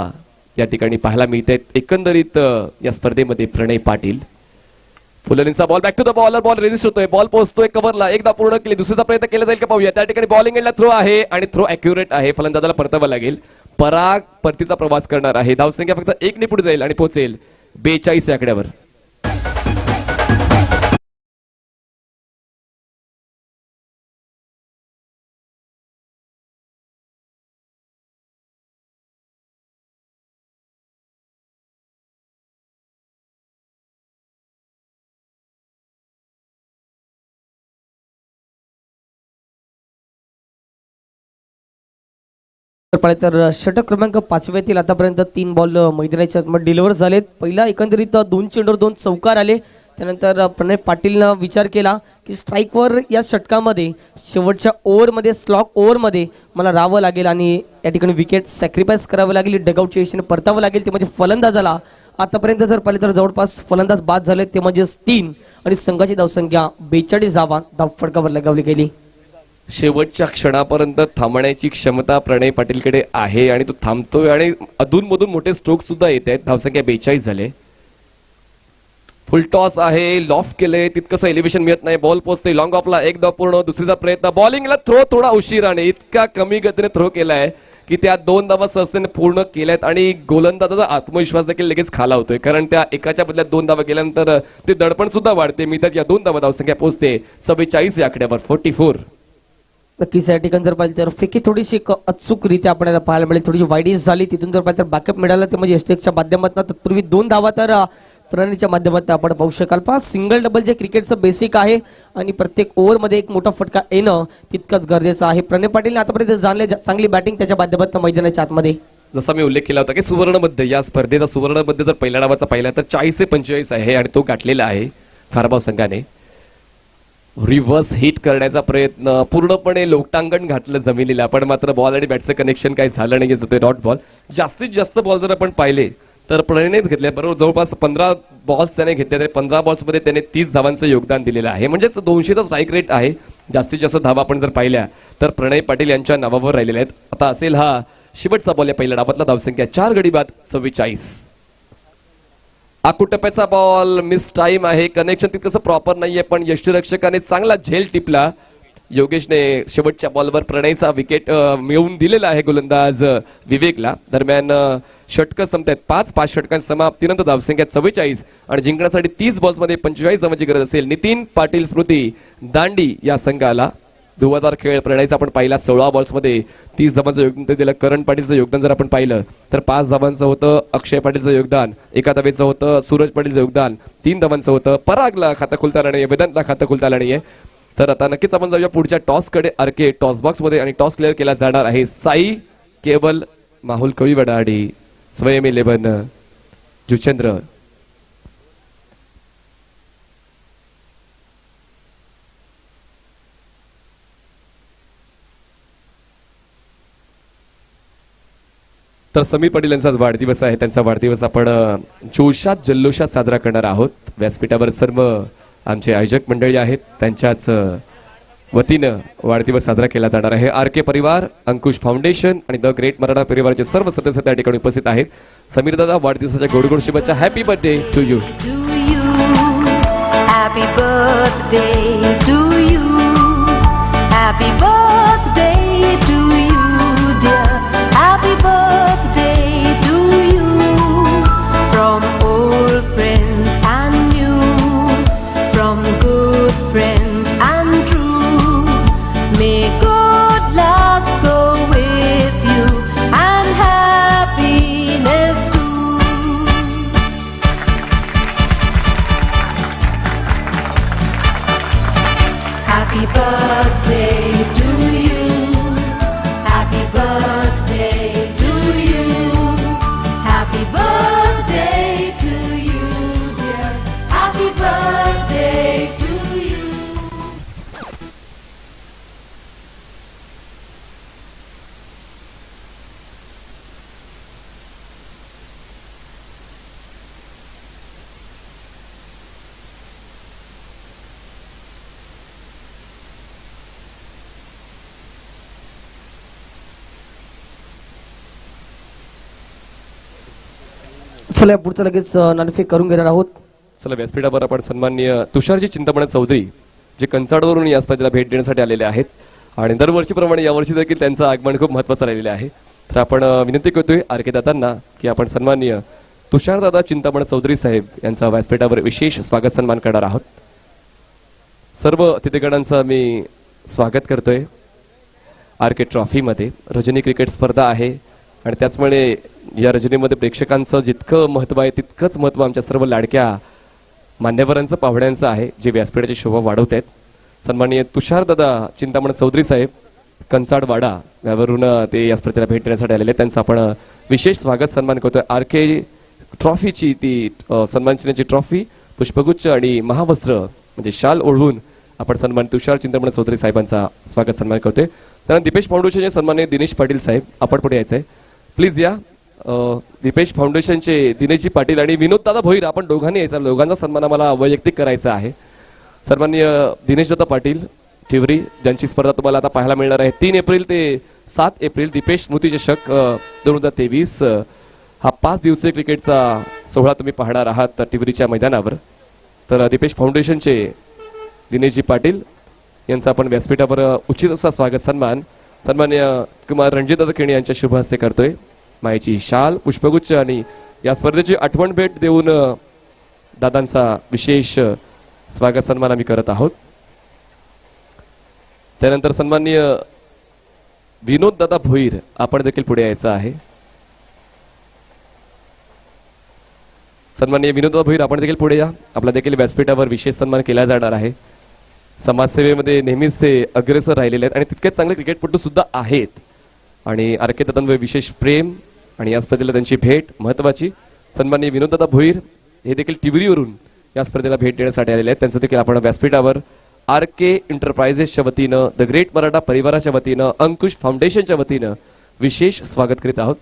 या ठिकाणी पाहायला मिळत आहेत. एकंदरीत या स्पर्धेमध्ये प्रणय पाटील. फुलनीचा ball back to the bowler. Ball resist होतोय. बॉल पोहोचतोय कव्हरला. एकदा पूर्ण केली. दुसरीचा प्रयत्न केला जाईल का पाहूया. त्या ठिकाणी बॉलिंग एंडला थ्रो आहे आणि थ्रो अॅक्युरेट आहे. फलंदाजाला परतावा लागेल. पराग परतीचा प्रवास करणार आहे. धावसंख्या फक्त 1 ने पुढे जाईल आणि पोहोचेल 42 या आकड्यावर. तर षटक क्रमांक 5व्यातील आतापर्यंत 3 बॉल मैदानाच्या आतमध्ये डिलिव्हर झालेत. पहिला एकंदरीत 2 चेंडूवर 2 चौकार आले. त्यानंतर प्रणय पाटीलनं विचार केला की स्ट्राईकवर या षटकामध्ये शेवटच्या ओव्हरमध्ये स्लॉक ओव्हरमध्ये मला राहावं लागेल आणि या ठिकाणी विकेट सॅक्रिफाईस करावं लागेल. डगआउटच्या दिशेने परतावं लागेल. ते म्हणजे फलंदाजाला आतापर्यंत जर पाहिले तर जवळपास फलंदाज बाद झाले ते म्हणजे 3 आणि संघाची धावसंख्या 42 धावा धावफटकावर लगावली गेली. शेवटच्या क्षणापर्यंत थांबण्याची क्षमता प्रणय पाटीलकडे आहे आणि तो थांबतोय आणि अधूनमधून मोठे स्ट्रोक सुद्धा येत आहेत. धावसंख्या 42 झाले. फुल टॉस आहे. लॉफ्ट केले तितकंसं एलिव्हेशन मिळत नाही. बॉल पोहोचते लॉंग ऑफला. एकदा पूर्ण. दुसरीचा प्रयत्न. बॉलिंगला थ्रो थोडा उशिराने इतका कमी गतीने थ्रो केलाय की त्या 2 धावा सहजतेने पूर्ण केल्यात आणि गोलंदाजाचा आत्मविश्वास देखील लगेच खाला होतोय कारण त्या एकाच्या बदल्यात 2 धावा केल्यानंतर ते दडपण सुद्धा वाढते. मी तर या 2 धावा धावसंख्या पोहोचते 44 या आकड्यावर. 44. नक्कीच या ठिकाणी जर पाहिलं तर फेकी थोडीशी अचूकरित्या आपल्याला पाहायला मिळेल. थोडीशी वाईडीस झाली. तिथून जर पाहिलं तर बॅकअप मिळाला ते म्हणजे एस्टेकच्या माध्यमातून. तत्पूर्वी 2 धावा तर प्रणयच्या माध्यमातून आपण पाहू शकाल. सिंगल डबल जे क्रिकेटचं बेसिक आहे आणि प्रत्येक ओव्हरमध्ये एक मोठा फटका येणं तितकंच गरजेचं आहे. प्रणय पाटीलने आतापर्यंत जाणले चांगली बॅटिंग त्याच्या माध्यमातून मैदानाच्या आतमध्ये. जसा मी उल्लेख केला होता की सुवर्णमध्ये या स्पर्धेचा सुवर्णमध्ये जर पहिल्या डावाचा पाहिला तर 40 ते 45 आहे आणि तो गाठलेला आहे खारबाव संघाने. रिव्हर्स हिट करण्याचा प्रयत्न पूर्णपणे लोकटांगण घातलं जमिनीला पण मात्र बॉल आणि बॅटचं कनेक्शन काही झालं नाही. होते डॉट बॉल. जास्तीत जास्त बॉल जर आपण पाहिले तर प्रणयनेच घेतले. बरोबर जवळपास 15 बॉल्स त्याने घेतले तरी 15 बॉल्समध्ये त्याने 30 धावांचं योगदान दिलेलं आहे. म्हणजेच 200चा स्ट्राईक रेट आहे. जास्तीत जास्त धावा आपण जर पाहिल्या तर प्रणय पाटील यांच्या नावावर राहिलेले आहेत. आता असेल हा शेवटचा बॉल या पहिल्या डावातला. धावसंख्या 4 गडी बाद 44. आकुटप्याचा बॉल मिस टाइम आहे. कनेक्शन तितकंसं प्रॉपर नाहीये पण यष्टीरक्षकाने चांगला झेल टिपला. योगेशने शेवटच्या बॉलवर प्रणयचा विकेट मिळवून दिलेला आहे गोलंदाज विवेकला. दरम्यान षटकं संपतात. 5 षटकांच्या समाप्तीनंतर धावसंख्या 44 आणि जिंकण्यासाठी 30 बॉल्समध्ये 45 धावांची गरज असेल. नितीन पाटील स्मृती दांडी या संघाला धुवाधार खेळ प्रणयचा आपण पाहिला. 16 बॉल्समध्ये 30 धावांचं योगदान दिलं. करण पाटीलचं योगदान जर आपण पाहिलं तर 5 धावांचं होतं. अक्षय पाटीलचं योगदान 1 धावेचं होतं. सूरज पाटीलचं योगदान 3 धावांचं होतं. परागला खातं खुलता आलं नाहीये. वेदांतला खातं खुलता आलं नाहीये. तर आता नक्कीच आपण जाऊया पुढच्या टॉसकडे. आरके टॉस बॉक्स मध्ये आणि टॉस क्लिअर केला जाणार आहे. साई केवल, माहुल कविवडा आणि स्वयं 11 जुचंद्र. तर समीर पाटील यांचा वाढदिवस आहे. त्यांचा वाढदिवस आपण जोशात जल्लोषात साजरा करणार आहोत. व्यासपीठावर सर्व आमचे आयोजक मंडळी आहेत, त्यांच्याच वतीनं वाढदिवस साजरा केला जाणार आहे. आरके परिवार, अंकुश फाउंडेशन आणि द ग्रेट मराठा परिवाराचे सर्व सदस्य त्या ठिकाणी उपस्थित आहेत. समीर दादा, वाढदिवसाच्या गोड गोड शुभेच्छा. Happy birthday to you. Happy birthday to you. Happy birthday to you, dear. Happy birthday to you. From old friends and new, from good friends and true. May good luck go with you and happiness too. Happy birthday to you. Happy birthday to you. Happy birthday to you, dear. Happy birthday to you. चला पुढचं लगेच नाणेफेक करून घेणार आहोत. चला, व्यासपीठावर आपण सन्माननीय तुषारजी चिंतामण चौधरी, जे कंचाडवरून या स्पर्धेला भेट देण्यासाठी आलेले आहेत आणि दरवर्षीप्रमाणे यावर्षी देखील त्यांचं आगमन खूप महत्त्वाचं राहिलेलं आहे. तर आपण विनंती करतोय आरके दादांना की आपण सन्माननीय तुषारदादा चिंतामण चौधरी साहेब यांचा व्यासपीठावर विशेष स्वागत सन्मान करणार आहोत. सर्व अतिथीगणांचं मी स्वागत करतोय. आरके ट्रॉफीमध्ये रजनी क्रिकेट स्पर्धा आहे आणि त्याचमुळे या रजनीमध्ये प्रेक्षकांचं जितकं महत्त्व आहे तितकंच महत्त्व आमच्या सर्व लाडक्या मान्यवरांचं, पाहुण्यांचं आहे, जे व्यासपीठाची शोभा वाढवत आहेत. सन्माननीय तुषारदादा चिंतामण चौधरी साहेब, कंचाडवाडा यावरून ते या स्पर्धेला भेट देण्यासाठी आलेले. त्यांचं आपण विशेष स्वागत सन्मान करतोय. आरके ट्रॉफीची ती सन्मानचिन्हाची ट्रॉफी, पुष्पगुच्छ आणि महावस्त्र म्हणजे शाल ओढवून आपण सन्मान तुषार चिंतामण चौधरी साहेबांचा स्वागत सन्मान करतोय. त्यानंतर दीपेश फाउंडेशनचे सन्माननीय दिनेश पाटील साहेब, आपण पुढे यायचं आहे, प्लीज या. दीपेश फाउंडेशनचे दिनेशजी पाटील आणि विनोद दादा भोईर, आपण दोघांनी यायचं. दोघांचा सन्मान आम्हाला वैयक्तिक करायचा आहे. सन्माननीय दिनेश दत्ता पाटील टिवरी, ज्यांची स्पर्धा तुम्हाला आता पाहायला मिळणार आहे 3 एप्रिल ते 7 एप्रिल दीपेश स्मृती चषक 2023. हा 5 दिवसीय क्रिकेटचा सोहळा तुम्ही पाहणार आहात टिवरीच्या मैदानावर. तर दीपेश फाउंडेशनचे दिनेशजी पाटील यांचा आपण व्यासपीठावर उचित असा स्वागत सन्मान सन्मान्य कुमार रणजितदादा केणी यांच्या शुभ हस्ते करतोय. मायेची शाल, पुष्पगुच्छ आणि या स्पर्धेची आठवण भेट देऊन दादांचा विशेष स्वागत सन्मान आम्ही करत आहोत. त्यानंतर सन्माननीय विनोद दादा भोईर, आपण देखील पुढे यायचं आहे. सन्माननीय विनोद दादा भोईर, आपण देखील पुढे या. आपला देखील व्यासपीठावर विशेष सन्मान केला जाणार आहे. समाजसेवेमध्ये नेहमीच ते अग्रेसर राहिलेले आहेत आणि तितकेच चांगले क्रिकेटपटू सुद्धा आहेत आणि आरके दादांवर विशेष प्रेम आणि या स्पर्धेला त्यांची भेट महत्वाची. सन्माननीय विनोददादा भोईर हे देखील टिवरीवरून या स्पर्धेला भेट देण्यासाठी आलेले आहेत. त्यांचं देखील आपण व्यासपीठावर आरके एंटरप्राइजेसच्या वतीनं, द ग्रेट मराठा परिवाराच्या वतीनं, अंकुश फाउंडेशनच्या वतीनं विशेष स्वागत करीत आहोत.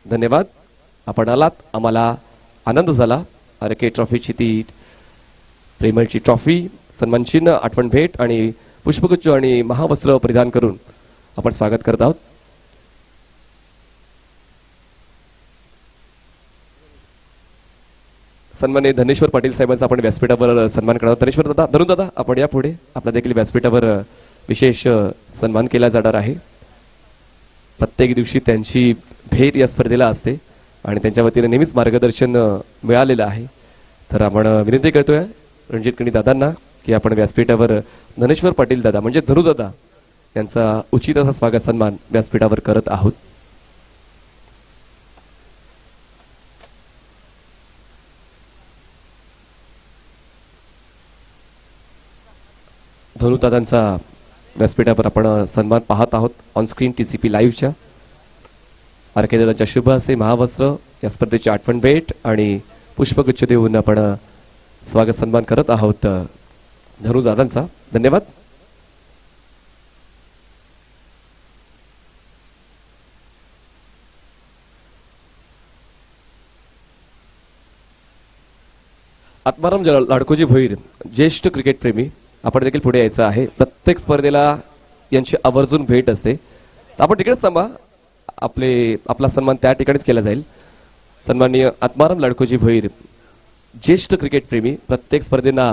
धन्यवाद, आपण आलात, आम्हाला आनंद झाला. आरके ट्रॉफीची ती प्रेमळची ट्रॉफी, सन्मान चिन्ह, आठवण भेट आणि पुष्पगुच्छ आणि महावस्त्र परिधान करून आपण स्वागत करत आहोत. सन्माननीय धनेश्वर पाटील साहेबांचा आपण व्यासपीठावर सन्मान करत आहोत. धनेश्वर दादा, धरून दादा, आपण या पुढे. आपला देखील व्यासपीठावर विशेष सन्मान केला जाणार आहे. प्रत्येक दिवशी त्यांची भेट या स्पर्धेला असते आणि त्यांच्या वतीने नेहमीच मार्गदर्शन मिळालेलं आहे. तर आपण विनंती करतोय रणजित केणी दादांना की आपण व्यासपीठावर धनेश्वर पाटील दादा म्हणजे धनु दादा यांचा उचित असा स्वागत सन्मान व्यासपीठावर करत आहोत. धनुदादांचा व्यासपीठावर आपण सन्मान पाहत आहोत ऑन स्क्रीन TCP लाईव्हच्या. आरके दादांच्या शुभ हस्ते महावस्त्र, या स्पर्धेची आठवण भेट आणि पुष्पगुच्छ देऊन आपण स्वागत सन्मान करत आहोत धनुदादांचा. धन्यवाद. आत्माराम लाडकोजी भोईर, ज्येष्ठ क्रिकेट प्रेमी, आपण देखील पुढे यायचं आहे. प्रत्येक स्पर्धेला यांची आवर्जून भेट असते. तर आपण तिकडेच थांबा, आपला सन्मान त्या ठिकाणीच केला जाईल. सन्माननीय आत्माराम लाडकोजी भोईर, ज्येष्ठ क्रिकेट प्रेमी, प्रत्येक स्पर्धेला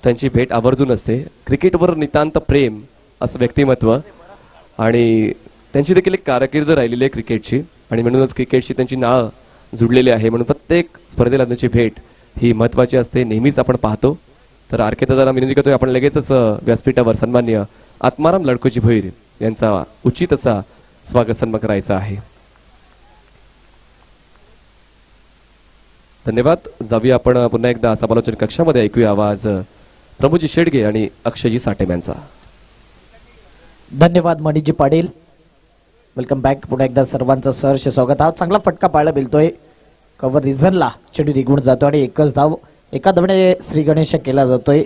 त्यांची भेट आवर्जून असते. क्रिकेटवर नितांत प्रेम असं व्यक्तिमत्व आणि त्यांची देखील एक कारकीर्द राहिलेली आहे क्रिकेटची आणि म्हणूनच क्रिकेटची त्यांची नाळ जुडलेली आहे. म्हणून प्रत्येक स्पर्धेला त्यांची भेट ही महत्त्वाची असते, नेहमीच आपण पाहतो. तर आरके दादांना विनंती करतोय आपण लगेचच व्यासपीठावर सन्माननीय आत्माराम लाडकोजी भोईर यांचा उचित असा स्वागत सन्मान करायचा आहे. धन्यवाद. जाऊया आपण पुन्हा एकदा समालोचन कक्षामध्ये, ऐकूया आवाज प्रभूजी शेडगे आणि अक्षयजी साटेम यांचा. धन्यवाद मणिजी पाटील. Welcome back. पुन्हा एकदा सर्वांचं सहर्ष स्वागत. हा चांगला फटका पाहायला मिळतोय. कव्हर रिझनला चेंडू निघून जातो आणि एकच धाव एका धावने श्री गणेश केला जातोय.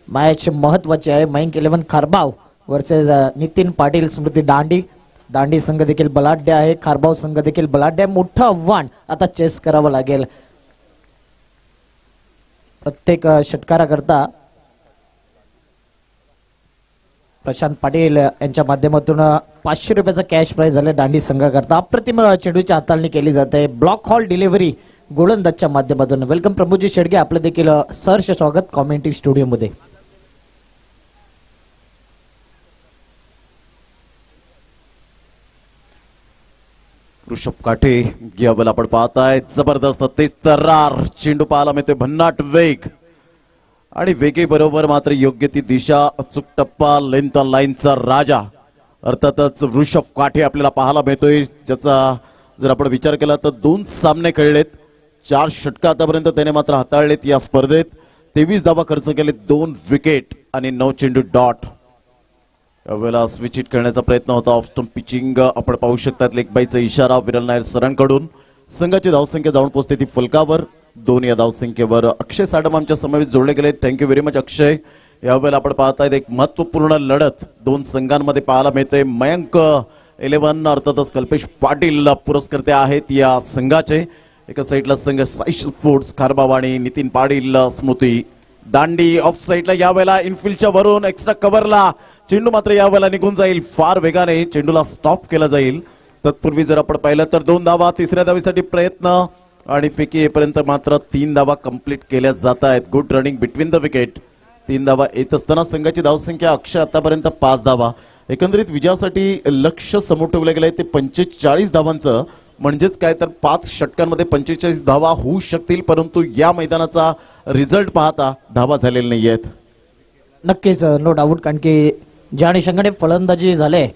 मॅच महत्वाची आहे. मयंक 11 खारबाव वरचे नितीन पाटील स्मृती दांडी संघ देखील बलाढ्य आहे. खारबाव संघ देखील बलाढ्य आहे. मोठं आव्हान आता चेस करावं लागेल. प्रत्येक षटकाराकरता प्रशांत पाटील यांच्या माध्यमातून 500 रुपयाचा कॅश प्राइज झाले दांडी संघाकरता. अप्रतिम चेंडूची हाताळणी केली जाते. ब्लॉक हॉल डिलिव्हरी गोलंदाजच्या माध्यमातून. वेलकम प्रभूजी शेडगे, आपलं देखील सहर्ष स्वागत कॉमेंट्री स्टुडिओमध्ये. ऋषभ काठे यावेळेला आपण पाहताय जबरदस्त तेज तर्रार चेंडू पाहायला मिळतोय. भन्नाट वेग आणि वेगे बरोबर मात्र योग्य ती दिशा, अचूक टप्पा, लेंथ लाईनचा राजा अर्थातच ऋषभ काठे आपल्याला पाहायला मिळतोय. ज्याचा जर आपण विचार केला तर 2 सामने खेळलेत, 4 षटकं आतापर्यंत त्याने मात्र हाताळलेत या स्पर्धेत. 23 धावा खर्च केले, 2 विकेट आणि 9 चेंडू डॉट. यावेळेला स्विच हिट करण्याचा प्रयत्न होता. ऑफ स्टंप पिचिंग आपण पाहू शकतात. लेग बायचा इशारा विरल नायर सरांकडून. संघाची धावसंख्या जाऊन पोहोचते ती फलकावर. 2 या धावसंख्येवर अक्षय साडम आमच्या समवेत जोडले गेले. थँक्यू व्हेरी मच अक्षय. यावेळेला आपण पाहतायत एक महत्वपूर्ण लढत 2 संघांमध्ये पाहायला मिळते. मयंक 11 अर्थातच कल्पेश पाटील पुरस्कर्ते आहेत या संघाचे. एका साईडला संघ साई स्पोर्ट्स खारबाव आणि नितीन पाटील स्मृती दांडी. ऑफ साईडला यावेळेला इनफिल्डच्या वरून एक्स्ट्रा कव्हरला चेंडू मात्र यावेळेला निघून जाईल. फार वेगाने चेंडूला स्टॉप केला जाईल. तत्पूर्वी जर आपण पाहिलं तर 2 धावा, तिसऱ्या धावीसाठी प्रयत्न आणि फेकी येईपर्यंत मात्र 3 धावा कंप्लीट केल्या जात आहेत. Good running between the wicket. 3 धावा येत असताना संघाची धावसंख्या अक्षय आतापर्यंत 5 धावा. एकंदरीत विजयासाठी लक्ष्य समोर ठेवलं गेलंय ते 45 धावांचं. म्हणजेच काय तर 5 षटकांमध्ये 45 धावा होऊ शकतील, परंतु या मैदानाचा रिझल्ट पाहता धावा झालेल्या नाही आहेत. नक्कीच नो डाऊट, कारण की ज्या अनुषंगाने फलंदाजी झाले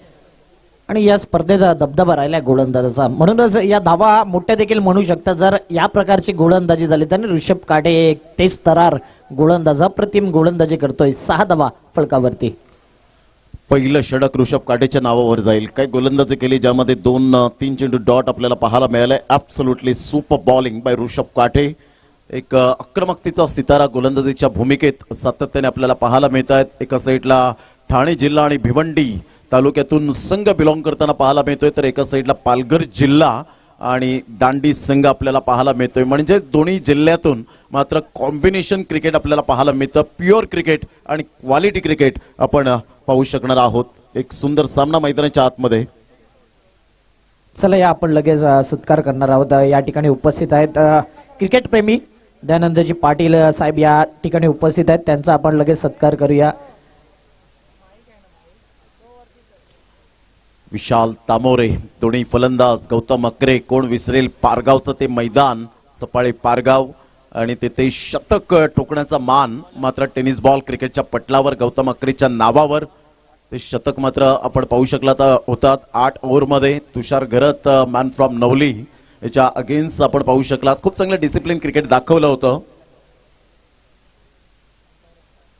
आणि या स्पर्धेत दबदबा राहिला गोलंदाजाचा, म्हणूनच या धावा मोठ्या देखील म्हणू शकतात. जर या प्रकारची गोलंदाजी झाली तर ऋषभ काठे एक तेज तरार गोलंदाज, अप्रतिम गोलंदाजी करतोय. 6 धावा फलकावरती. पहिलं षटक ऋषभ काठेच्या नावावर जाईल. काय गोलंदाजी केली ज्यामध्ये 2-3 चेंडू डॉट आपल्याला पाहायला मिळालाय. Absolutely super bowling by Rishabh Kathe. एक आक्रमकतेचा सितारा गोलंदाजीच्या भूमिकेत सातत्याने आपल्याला पाहायला मिळत आहेत. एका साईडला ठाणे जिल्हा आणि भिवंडी तालुक्यातून संघ बिलॉंग करताना पाहायला मिळतोय, तर एका साईडला पालघर जिल्हा आणि दांडी संघ आपल्याला पाहायला मिळतोय. म्हणजे दोन्ही जिल्ह्यातून मात्र कॉम्बिनेशन क्रिकेट आपल्याला पाहायला मिळतं. प्युअर क्रिकेट आणि क्वालिटी क्रिकेट आपण पाहू शकणार आहोत. एक सुंदर सामना मैदानाच्या आतमध्ये. चला या आपण लगेच सत्कार करणार आहोत. या ठिकाणी उपस्थित आहेत क्रिकेट प्रेमी दयानंदजी पाटील साहेब या ठिकाणी उपस्थित आहेत. त्यांचा आपण लगेच सत्कार करूया. विशाल तामोरे, दोन्ही फलंदाज, गौतम अकरे. कोण विसरेल पारगावचं ते मैदान, सफाळे पारगाव, आणि ते शतक ठोकण्याचा मान मात्र टेनिस बॉल क्रिकेटच्या पटलावर गौतम अकरेच्या नावावर. ते शतक मात्र आपण पाहू शकला होतात 8 ओव्हरमध्ये. तुषार घरत मॅन फ्रॉम नवली याच्या अगेन्स्ट आपण पाहू शकला. खूप चांगलं डिसिप्लिन क्रिकेट दाखवलं होतं.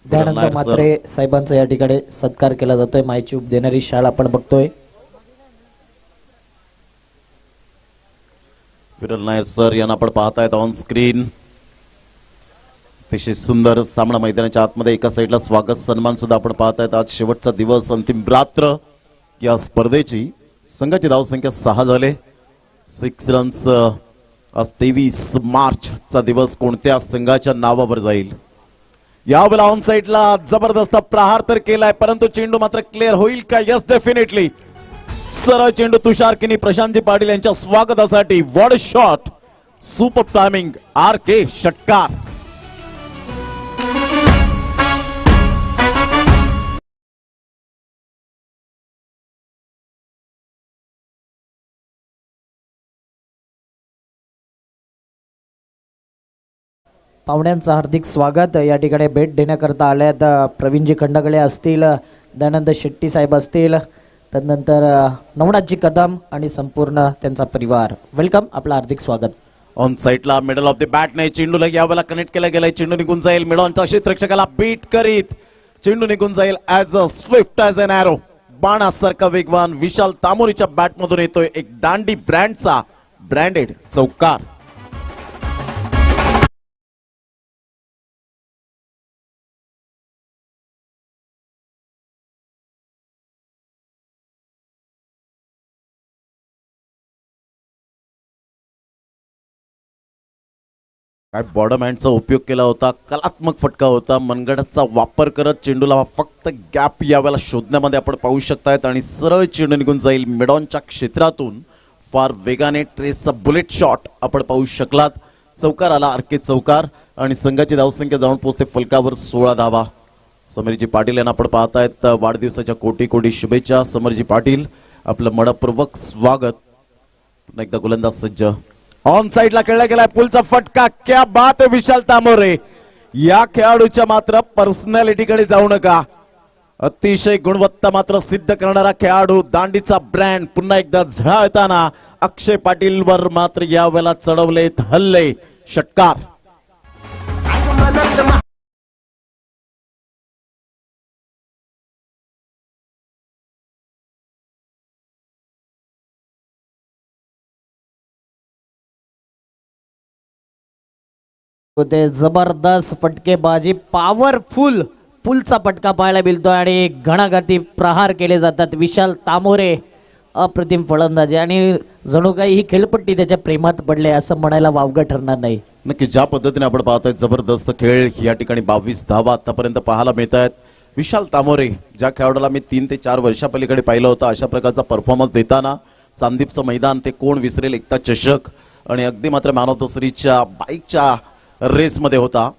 दयानंद नायर सर. म्हात्रे साहेबांचा या ठिकाणी सत्कार केला जातोय. मायची उप देणारी शाळा आपण बघतोय. विरल नायर सर यांना आपण पाहतायत ऑन स्क्रीन. अतिशय सुंदर सामना मैदानाच्या आतमध्ये एका साईडला स्वागत सन्मान सुद्धा आपण पाहतायत. आज शेवटचा दिवस, अंतिम रात्र या स्पर्धेची. संघाची धावसंख्या 6 झाले, 6 रन्स. आज 23 मार्चचा दिवस कोणत्या संघाच्या नावावर जाईल यावेळेला ऑन साईडला जबरदस्त प्रहार तर केलाय, परंतु चेंडू मात्र क्लिअर होईल का? Yes, definitely. सरळ चेंडू तुषार किनी प्रशांतजी पाटील यांच्या स्वागतासाठी. What shot, super timing, RK षटकार. पाहुण्यांचं हार्दिक स्वागत. या ठिकाणी भेट देण्याकरता आल्यात प्रवीणजी खंडगळे असतील, दयानंद शेट्टी साहेब असतील, त्यानंतर नवनाथजी कदम आणि संपूर्ण त्यांचा परिवार. वेलकम, आपलं हार्दिक स्वागत. ऑन साईडला मिडल ऑफ द बॅट नाही, चेंडूला यावेळेला कनेक्ट केला गेलाय. चेंडू निघून जाईल, मिडॉनच्या क्षेत्ररक्षकाला बीट करीत चेंडू निघून जाईल. As a swift as an arrow, बाणासारखा वेगवान विशाल तामोरीच्या बॅटमधून येतोय एक दांडी ब्रँडचा ब्रँडेड चौकार. काय बॉडम हँडचा उपयोग केला होता, कलात्मक फटका होता. मनगटाचा वापर करत चेंडूला फक्त गॅप यावेळेला शोधण्यामध्ये आपण पाहू शकतायत आणि सरळ चेंडू निघून जाईल मिडॉनच्या क्षेत्रातून. फार वेगाने ट्रेसचा बुलेट शॉट आपण पाहू शकलात. चौकार आला, RK चौकार, आणि संघाची धावसंख्या जाऊन पोहोचते फलकावर 16 धावा. समीरजी पाटील यांना आपण पाहतायत. वाढदिवसाच्या कोटी कोटी शुभेच्छा समीरजी पाटील, आपलं मनपूर्वक स्वागत. पुन्हा एकदा गोलंदाज सज्ज. ऑन साइडला खेळला गेलाय पुलचा फटका. क्या बात आहे विशाल तामोरे. या खेळाडूच्या मात्र पर्सनॅलिटीकडे जाऊ नका. अतिशय गुणवत्ता मात्र सिद्ध करणारा खेळाडू, दांडीचा ब्रँड. पुन्हा एकदा झळाळताना अक्षय पाटील वर मात्र यावेळेला चढवलेत हल्ले. षटकार. ते जबरदस्त फटकेबाजी, पॉवरफुल पुलचा फटका पाहायला मिळतोय आणि घणाघाती प्रहार केले जातात. विशाल तामोरे अप्रतिम फलंदाजी, आणि जणू काही ही खेळपट्टी त्याच्या प्रेमात पडले असं म्हणायला वावगं ठरणार नाही. नक्की ज्या पद्धतीने आपण पाहतोय जबरदस्त खेळ. या ठिकाणी 22 धावा आतापर्यंत पाहायला मिळत आहेत. विशाल तामोरे ज्या खेळाडूला मी 3 ते 4 वर्षापलीकडे पाहिलं होतं अशा प्रकारचा परफॉर्मन्स देताना, चांदीपचं मैदान ते कोण विसरेल, एकता चषक, आणि अगदी मात्र मॅन ऑफ द सिरीजच्या बाईकच्या रेसमध्ये होता.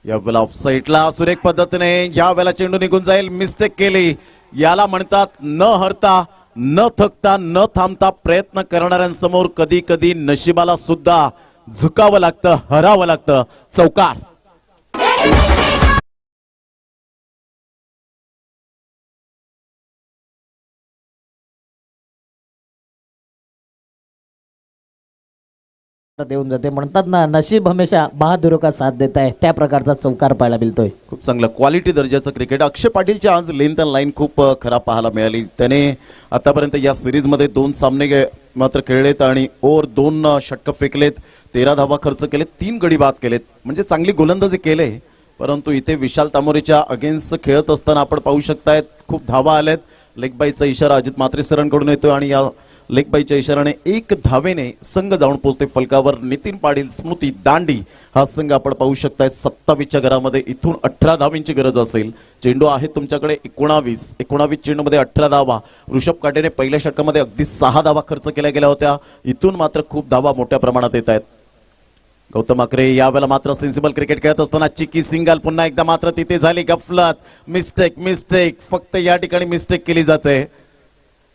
यावेळेला ऑफ साईडला सुरेख पद्धतीने यावेळेला चेंडू निघून जाईल. मिस्टेक केली, याला म्हणतात न हरता, न थकता, न थांबता प्रयत्न करणाऱ्यांसमोर कधी कधी नशिबाला सुद्धा झुकावं लागतं, हरावं लागतं. चौकार. देऊन जाते, म्हणतात ना नशीब हमेशा बहादुर का साथ देत आहे, त्या प्रकारचा चौकार पाहायला मिळतोय. खूप चांगलं क्वालिटी दर्जाचं क्रिकेट. अक्षय पाटीलची आज लेंथ अँड लाईन खूप खराब पाहायला मिळाली. त्याने आतापर्यंत या सिरीजमध्ये 2 सामने मात्र खेळलेत आणि ओव्हर 2 षटकं फेकलेत, 13 धावा खर्च केलेत, 3 गडी बाद केलेत. म्हणजे चांगली गोलंदाजी केले. परंतु इथे विशाल तामोरेच्या अगेन्स्ट खेळत असताना आपण पाहू शकतायत खूप धावा आल्यात. लेग बाईचा इशारा अजित म्हात्रे सरांकडून येतोय आणि या लेग बाईच्या इशाराने 1 धावेने संघ जाऊन पोहोचते फलकावर. नितीन पाटील, स्मृती दांडी हा संघ आपण पाहू शकताय 27च्या घरामध्ये. इथून 18 धावींची गरज असेल. चेंडू आहे तुमच्याकडे 19 चेंडूमध्ये 18 धावा. ऋषभ काटेने पहिल्या षटकामध्ये अगदी 6 धावा खर्च केल्या गेल्या होत्या. इथून मात्र खूप धावा मोठ्या प्रमाणात येत आहेत. गौतम अकरे यावेळेला मात्र सेन्सिबल क्रिकेट खेळत असताना चिकी सिंगल. पुन्हा एकदा मात्र तिथे झाली गफलत. मिस्टेक फक्त या ठिकाणी मिस्टेक केली जाते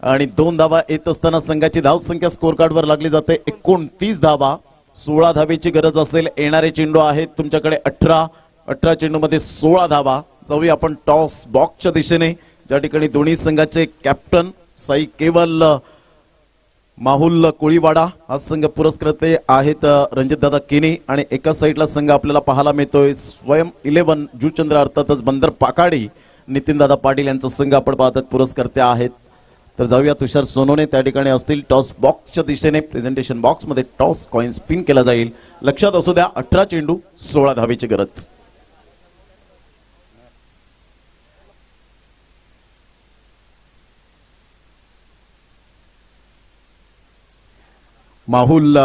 आणि 2 धावा येत असताना संघाची धावसंख्या स्कोर कार्डवर लागली जाते 29 धावा. 16 धावेची गरज असेल. येणारे चेंडू आहेत तुमच्याकडे 18 चेंडूमध्ये 16 धावा. जाऊया आपण टॉस बॉक्सच्या दिशेने, ज्या ठिकाणी दोन्ही संघाचे कॅप्टन साई केवल माहुल कोळीवाडा हा संघ पुरस्कृते आहेत रणजितदादा केनी आणि एका साईडला संघ आपल्याला पाहायला मिळतोय स्वयं 11 जुचंद्र अर्थातच बंदर पाकाडी नितीनदादा पाटील यांचा संघ आपण पाहतात पुरस्कर्ते आहेत. तर जाऊया तुषार सोनवणे त्या ठिकाणी असतील. टॉस बॉक्सच्या दिशेने प्रेझेंटेशन बॉक्समध्ये टॉस कॉइन स्पिन केला जाईल. लक्षात असू द्या 18 चेंडू 16 धावेची गरज. माहुल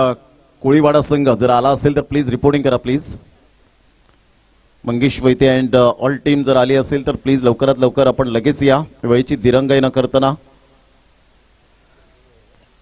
कोळीवाडा संघ जर आला असेल तर प्लीज रिपोर्टिंग करा please. Mangesh Vaite and all team जर आली असेल तर प्लीज लवकरात लवकर आपण लगेच या. वेळेची दिरंगाई न करताना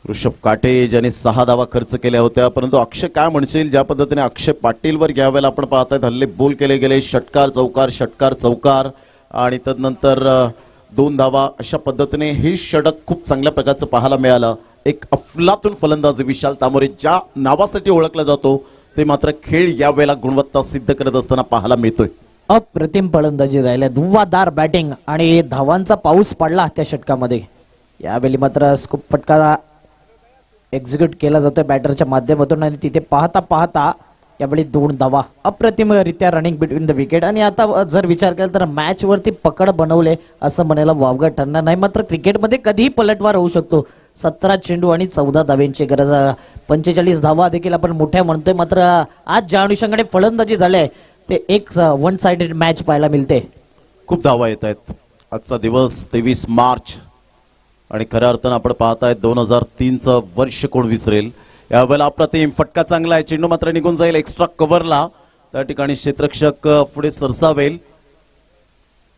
ऋषभ काटे ज्याने 6 धावा खर्च केल्या होत्या, परंतु अक्षय काय म्हणशील ज्या पद्धतीने अक्षय पाटीलवर या वेळेला आपण पाहतायत हल्ले बोल केले गेले, षटकार चौकार आणि तदनंतर 2 धावा अशा पद्धतीने हे षटक खूप चांगल्या प्रकारचं पाहायला मिळालं. एक अफलातून फलंदाज विशाल तामोरे ज्या नावासाठी ओळखला जातो ते मात्र खेळ या वेळेला गुणवत्ता सिद्ध करत असताना पाहायला मिळतोय. अप्रतिम फलंदाजी राहिल्या, धुव्वाधार बॅटिंग आणि धावांचा पाऊस पडला त्या षटकामध्ये. यावेळी मात्र स्कूप फटका एक्झिक्यूट केला जातोय बॅटरच्या माध्यमातून आणि तिथे पाहता यावेळी 2 धावा अप्रतिमरित्या रनिंग बिटवीन द विकेट. आणि आता जर विचार केला तर मॅच वरती पकड बनवले असं म्हणायला वावगं ठरणार नाही. मात्र क्रिकेटमध्ये कधीही पलटवार होऊ शकतो. 17 चेंडू आणि 14 धाव्यांची गरज, 45 धावा देखील आपण मोठ्या म्हणतोय. मात्र आज ज्या अनुषंगाने फलंदाजी झाले ते एक 1 साइडेड मॅच पाहायला मिळते. खूप धावा येत आहेत. आजचा दिवस 23 मार्च आणि खऱ्या अर्थानं आपण पाहताय 2003चं वर्ष कोण विसरेल. यावेळेला अप्रतिम फटका चांगला आहे, चेंडू मात्र निघून जाईल एक्स्ट्रा कव्हरला. त्या ठिकाणी क्षेत्ररक्षक पुढे सरसावेल.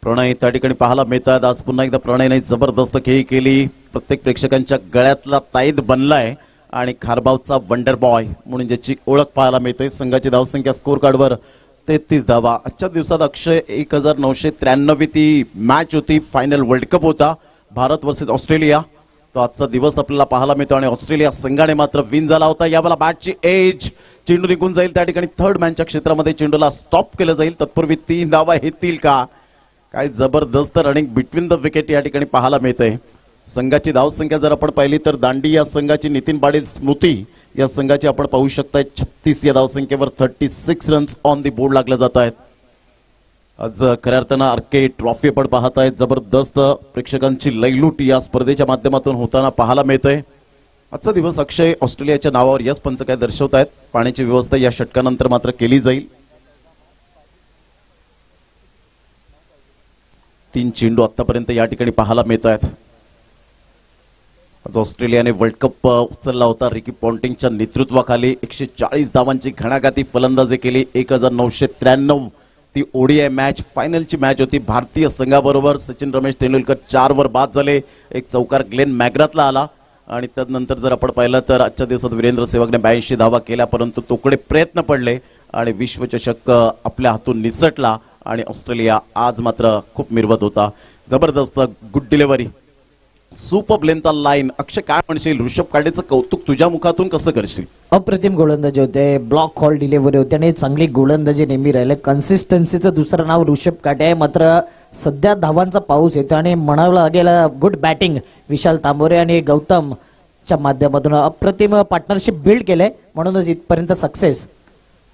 प्रणय त्या ठिकाणी पाहायला मिळतात. आज पुन्हा एकदा प्रणयने जबरदस्त खेळी केली, प्रत्येक प्रेक्षकांच्या गळ्यातला ताईद बनलाय आणि खारबावचा वंडर बॉय म्हणून ज्याची ओळख पाहायला मिळते. संघाची धावसंख्या स्कोर कार्डवर 33 धावा. आजच्या दिवसात अक्षय 1993 ती मॅच होती, फायनल वर्ल्ड कप होता भारत वर्सेस ऑस्ट्रेलिया. तो आजचा दिवस आपल्याला पाहायला मिळतो आणि ऑस्ट्रेलिया संघाने मात्र विन झाला होता. यावेळेला बॅटची एज, चेंडू निघून जाईल त्या ठिकाणी थर्ड मॅनच्या क्षेत्रामध्ये चेंडूला स्टॉप केलं जाईल. तत्पूर्वी 3 धावा येतील का? काय जबरदस्त रनिंग बिटवीन द विकेट या ठिकाणी पाहायला मिळते. संघाची धावसंख्या जर आपण पाहिली तर दांडी या संघाची, नितीन पाटील स्मृती या संघाची आपण पाहू शकताय 36 या धावसंख्येवर 36 रन्स ऑन दी बोर्ड लागले जात आहेत. आज खऱ्या अर्थानं आरके ट्रॉफी आपण पाहताय, जबरदस्त प्रेक्षकांची लयलूट या स्पर्धेच्या माध्यमातून होताना पाहायला मिळतंय. आजचा दिवस अक्षय ऑस्ट्रेलियाच्या नावावर यस पंच काय दर्शवतायत. पाण्याची व्यवस्था या षटकानंतर मात्र केली जाईल. 3 चेंडू आतापर्यंत या ठिकाणी पाहायला मिळत आहेत. आज ऑस्ट्रेलियाने वर्ल्ड कप उचलला होता. रिकी पॉन्टिंगच्या नेतृत्वाखाली 140 धावांची घणाघाती फलंदाजी केली. 1993 ती ओडीआय मॅच, फायनलची मॅच होती. भारतीय संघाबरोबर सचिन रमेश तेंडुलकर 4 वर बाद झाले. एक चौकार ग्लेन मॅग्राथला आला आणि त्यानंतर जर आपण पाहिलं तर आजच्या दिवसात वीरेंद्र सेहवागने 82 धावा केल्या, परंतु तोकडे प्रयत्न पडले आणि विश्वचषक आपल्या हातून निसटला आणि ऑस्ट्रेलिया आज मात्र खूप मिरवत होता. जबरदस्त good delivery, super length line. Akshay काय म्हणशील, ऋषभ काटेचं कौतुक तुझ्या मुखातून कसं करशील? अप्रतिम गोलंदाजी होते, ब्लॉक हॉल डिलिव्हरी होते आणि चांगली गोलंदाजी नेहमी राहिले. कन्सिस्टन्सीचं दुसरं नाव ऋषभ काटे आहे. मात्र सध्या धावांचा पाऊस येतो आणि म्हणावं लागेल गुड बॅटिंग विशाल तांबोरे आणि गौतमच्या माध्यमातून अप्रतिम पार्टनरशिप बिल्ड केले, म्हणूनच इथपर्यंत सक्सेस.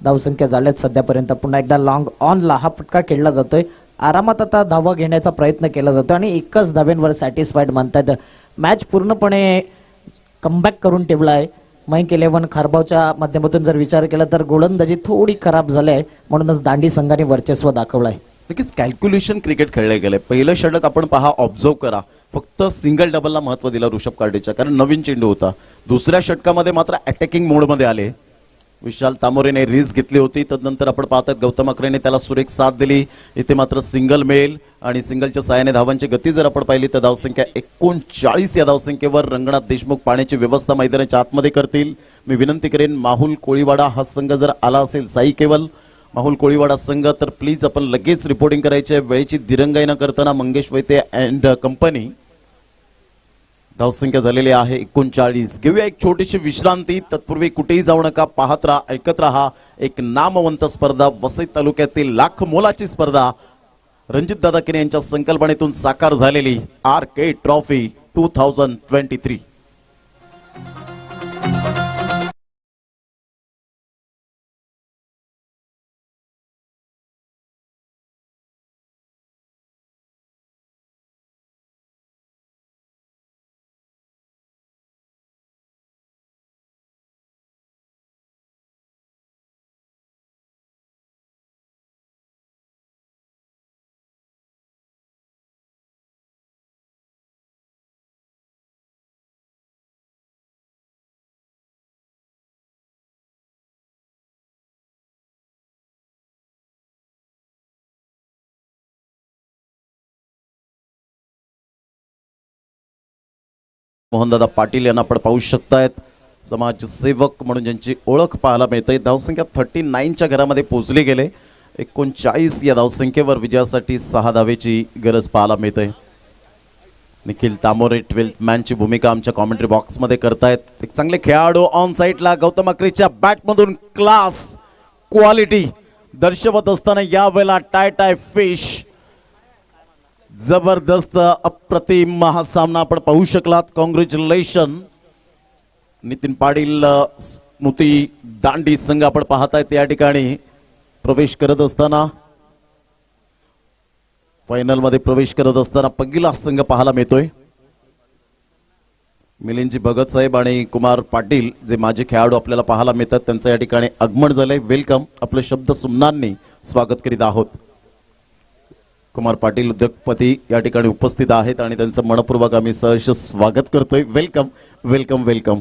धावसंख्या झाल्यात सध्यापर्यंत. पुन्हा एकदा लॉंग ऑनला हा फटका खेळला जातोय. आरामात आता धावा घेण्याचा प्रयत्न केला जातो आणि 1च धावेंवर सॅटिस्फाईड म्हणतात. मॅच पूर्णपणे कमबॅक करून ठेवला आहे. मयंक 11 खारबावच्या माध्यमातून जर विचार केला तर गोलंदाजी थोडी खराब झाली आहे, म्हणूनच दांडी संघाने वर्चस्व दाखवलं आहे. नक्कीच कॅल्क्युलेशन क्रिकेट खेळले गेले. पहिलं षटक आपण पहा, ऑब्झर्व करा, फक्त सिंगल डबलला महत्व दिलं ऋषभ काटेच्या, कारण नवीन चेंडू होता. दुसऱ्या षटकामध्ये मात्र अटॅकिंग मोडमध्ये आले. विशाल तामोरेने रिस्क घेतली होती. तदनंतर आपण पाहतात गौतम अकरेने त्याला सुरेख साथ दिली. इथे मात्र सिंगल मिळेल आणि सिंगलच्या सहाय्याने धावांची गती जर आपण पाहिली तर धावसंख्या 39 या धावसंख्येवर रंगनाथ देशमुख पाण्याची व्यवस्था मैदानाच्या आतमध्ये करतील. मी विनंती करेन, माहुल कोळीवाडा हा संघ जर आला असेल, साई केवल माहुल कोळीवाडा संघ, तर प्लीज आपण लगेच रिपोर्टिंग करायचे. वेळेची दिरंगाई न करताना मंगेश वैते अँड कंपनी. धावसंख्या झालेली आहे 39. घेऊया एक छोटीशी विश्रांती. तत्पूर्वी कुठेही जाऊ नका, पाहत राहा, ऐकत राहा. एक नामवंत स्पर्धा, वसई तालुक्यातील लाख मोलाची स्पर्धा, रणजितदादा केने यांच्या संकल्पनेतून साकार झालेली आरके ट्रॉफी 2023. मोहनदादा पाटील यांना आपण पाहू शकतायत. समाजसेवक म्हणून ज्यांची ओळख पाहायला मिळते. धावसंख्या 39च्या घरामध्ये पोहोचली गेले. 39 या धावसंख्येवर विजयासाठी 6 धावेची गरज पाहायला मिळते. निखिल तामोरे 12th मॅनची भूमिका आमच्या कॉमेंट्री बॉक्समध्ये करतायत. एक चांगले खेळाडू ऑन साईडला गौतम अक्रेच्या बॅटमधून क्लास क्वालिटी दर्शवत असताना यावेळेला टाय फिश जबरदस्त अप्रतिम हा सामना आपण पाहू शकलात. कॉंग्रॅच्युलेशन. नितीन पाटील स्मृती दांडी संघ आपण पाहतायत या ठिकाणी प्रवेश करत असताना, फायनल मध्ये प्रवेश करत असताना पहिला संघ पाहायला मिळतोय. मिलिंदजी भगत साहेब आणि कुमार पाटील जे माजी खेळाडू आपल्याला पाहायला मिळतात त्यांचं या ठिकाणी आगमन झालंय. वेलकम. आपले शब्द सुमनांनी स्वागत करीत आहोत. कुमार पाटील उद्योगपती या ठिकाणी उपस्थित आहेत आणि त्यांचं मनपूर्वक आम्ही सहर्ष स्वागत करतोय. Welcome welcome welcome.